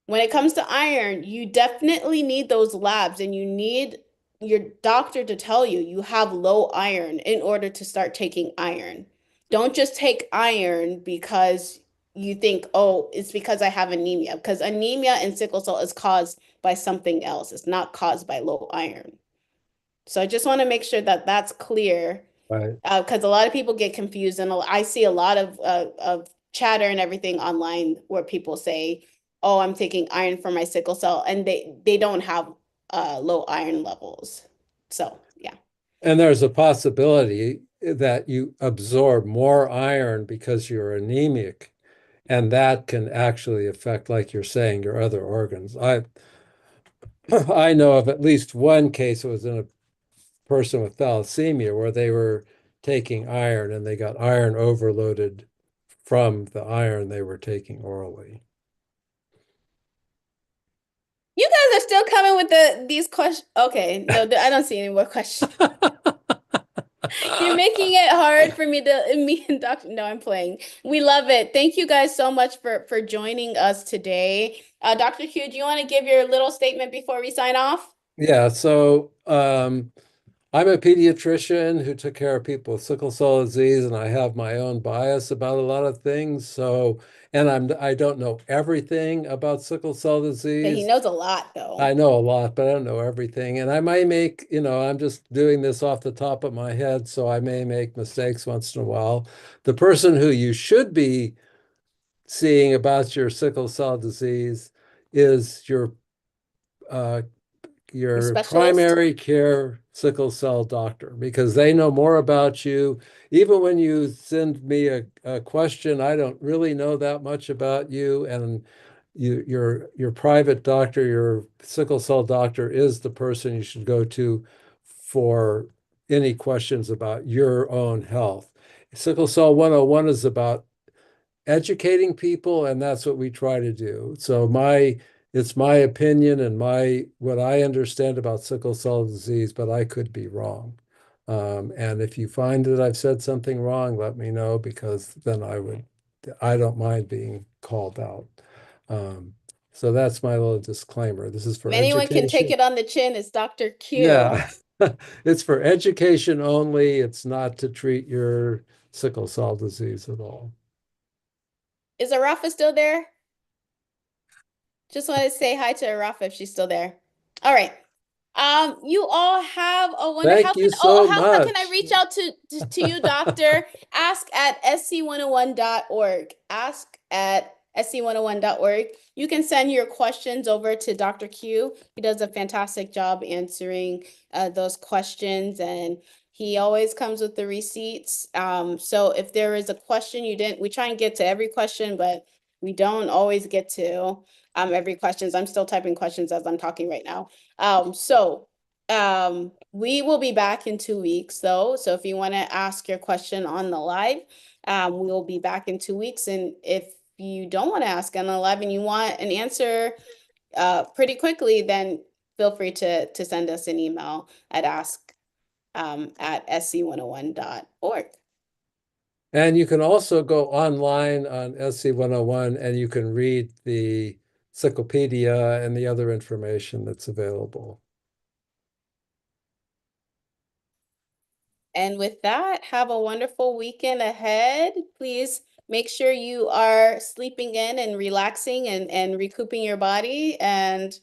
[SPEAKER 1] when it comes to iron, you definitely need those labs and you need your doctor to tell you you have low iron in order to start taking iron. Don't just take iron because you think, oh, it's because I have anemia, because anemia and sickle cell is caused by something else. It's not caused by low iron. So I just want to make sure that that's clear
[SPEAKER 2] Right.
[SPEAKER 1] because a lot of people get confused, and I see a lot of chatter and everything online where people say, "Oh, I'm taking iron for my sickle cell," and they don't have low iron levels. So yeah,
[SPEAKER 2] And there's a possibility that you absorb more iron because you're anemic, and that can actually affect, like you're saying, your other organs. I know of at least one case. It was in a person with thalassemia where they were taking iron and they got iron overloaded from the iron they were taking orally.
[SPEAKER 1] you guys are still coming with these questions. Okay, no, I don't see any more questions. You're making it hard for me and Dr. No, I'm playing. We love it. Thank you guys so much for joining us today. Dr. Q, do you want to give your little statement before we sign off?
[SPEAKER 2] Yeah, so I'm a pediatrician who took care of people with sickle cell disease, and I have my own bias about a lot of things. So, and I don't know everything about sickle cell
[SPEAKER 1] But he
[SPEAKER 2] disease.
[SPEAKER 1] knows a lot, though.
[SPEAKER 2] I know a lot, but I don't know everything. And I might make, I'm just doing this off the top of my head, so I may make mistakes once in a while. The person who you should be seeing about your sickle cell disease is uh,
[SPEAKER 1] Your
[SPEAKER 2] your
[SPEAKER 1] specialist?
[SPEAKER 2] primary care sickle cell doctor because they know more about you. Even when you send me a question, I don't really know that much about you. And your private doctor, your sickle cell doctor, is the person you should go to for any questions about your own health. Sickle Cell 101 is about educating people, and that's what we try to do. So it's my opinion and my what I understand about sickle cell disease, but I could be wrong. And if you find that I've said something wrong, let me know because then I don't mind being called out. Um, so that's my little disclaimer. This is
[SPEAKER 1] If
[SPEAKER 2] for
[SPEAKER 1] anyone can take
[SPEAKER 2] education.
[SPEAKER 1] it on the chin, it's Dr. Q.
[SPEAKER 2] Yeah, it's for education only. It's not to treat your sickle cell disease at all.
[SPEAKER 1] Is Arafa still there? Just want to say hi to Arafa if she's still there. All right. You all have a wonder.
[SPEAKER 2] Thank you so
[SPEAKER 1] How can I
[SPEAKER 2] much.
[SPEAKER 1] reach out to you, doctor? Ask at sc101.org. Ask at sc101.org. You can send your questions over to Dr. Q. He does a fantastic job answering those questions, and he always comes with the receipts. So if there is a question you didn't, we try and get to every question, but we don't always get to every questions. I'm still typing questions as I'm talking right now. We will be back in 2 weeks though. So if you want to ask your question on the live, we will be back in 2 weeks. And if you don't want to ask on the live and you want an answer pretty quickly, then feel free to send us an email at ask at sc101.org.
[SPEAKER 2] And you can also go online on SC101 and you can read the Cyclopedia and the other information that's available.
[SPEAKER 1] And with that, have a wonderful weekend ahead. Please make sure you are sleeping in and relaxing and recouping your body and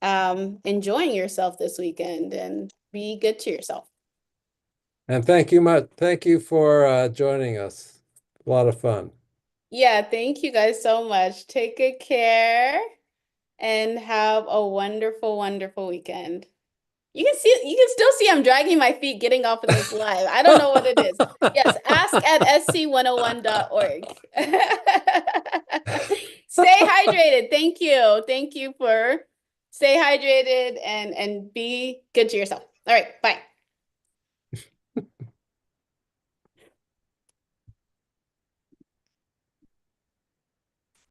[SPEAKER 1] enjoying yourself this weekend and be good to yourself.
[SPEAKER 2] And thank you much. Thank you for joining us. A lot of fun.
[SPEAKER 1] Yeah, thank you guys so much. Take good care and have a wonderful, wonderful weekend. You can still see I'm dragging my feet getting off of this live. I don't know what it is. Yes, ask at sc101.org. Stay hydrated. Thank you. Thank you for stay hydrated and be good to yourself. All right, bye.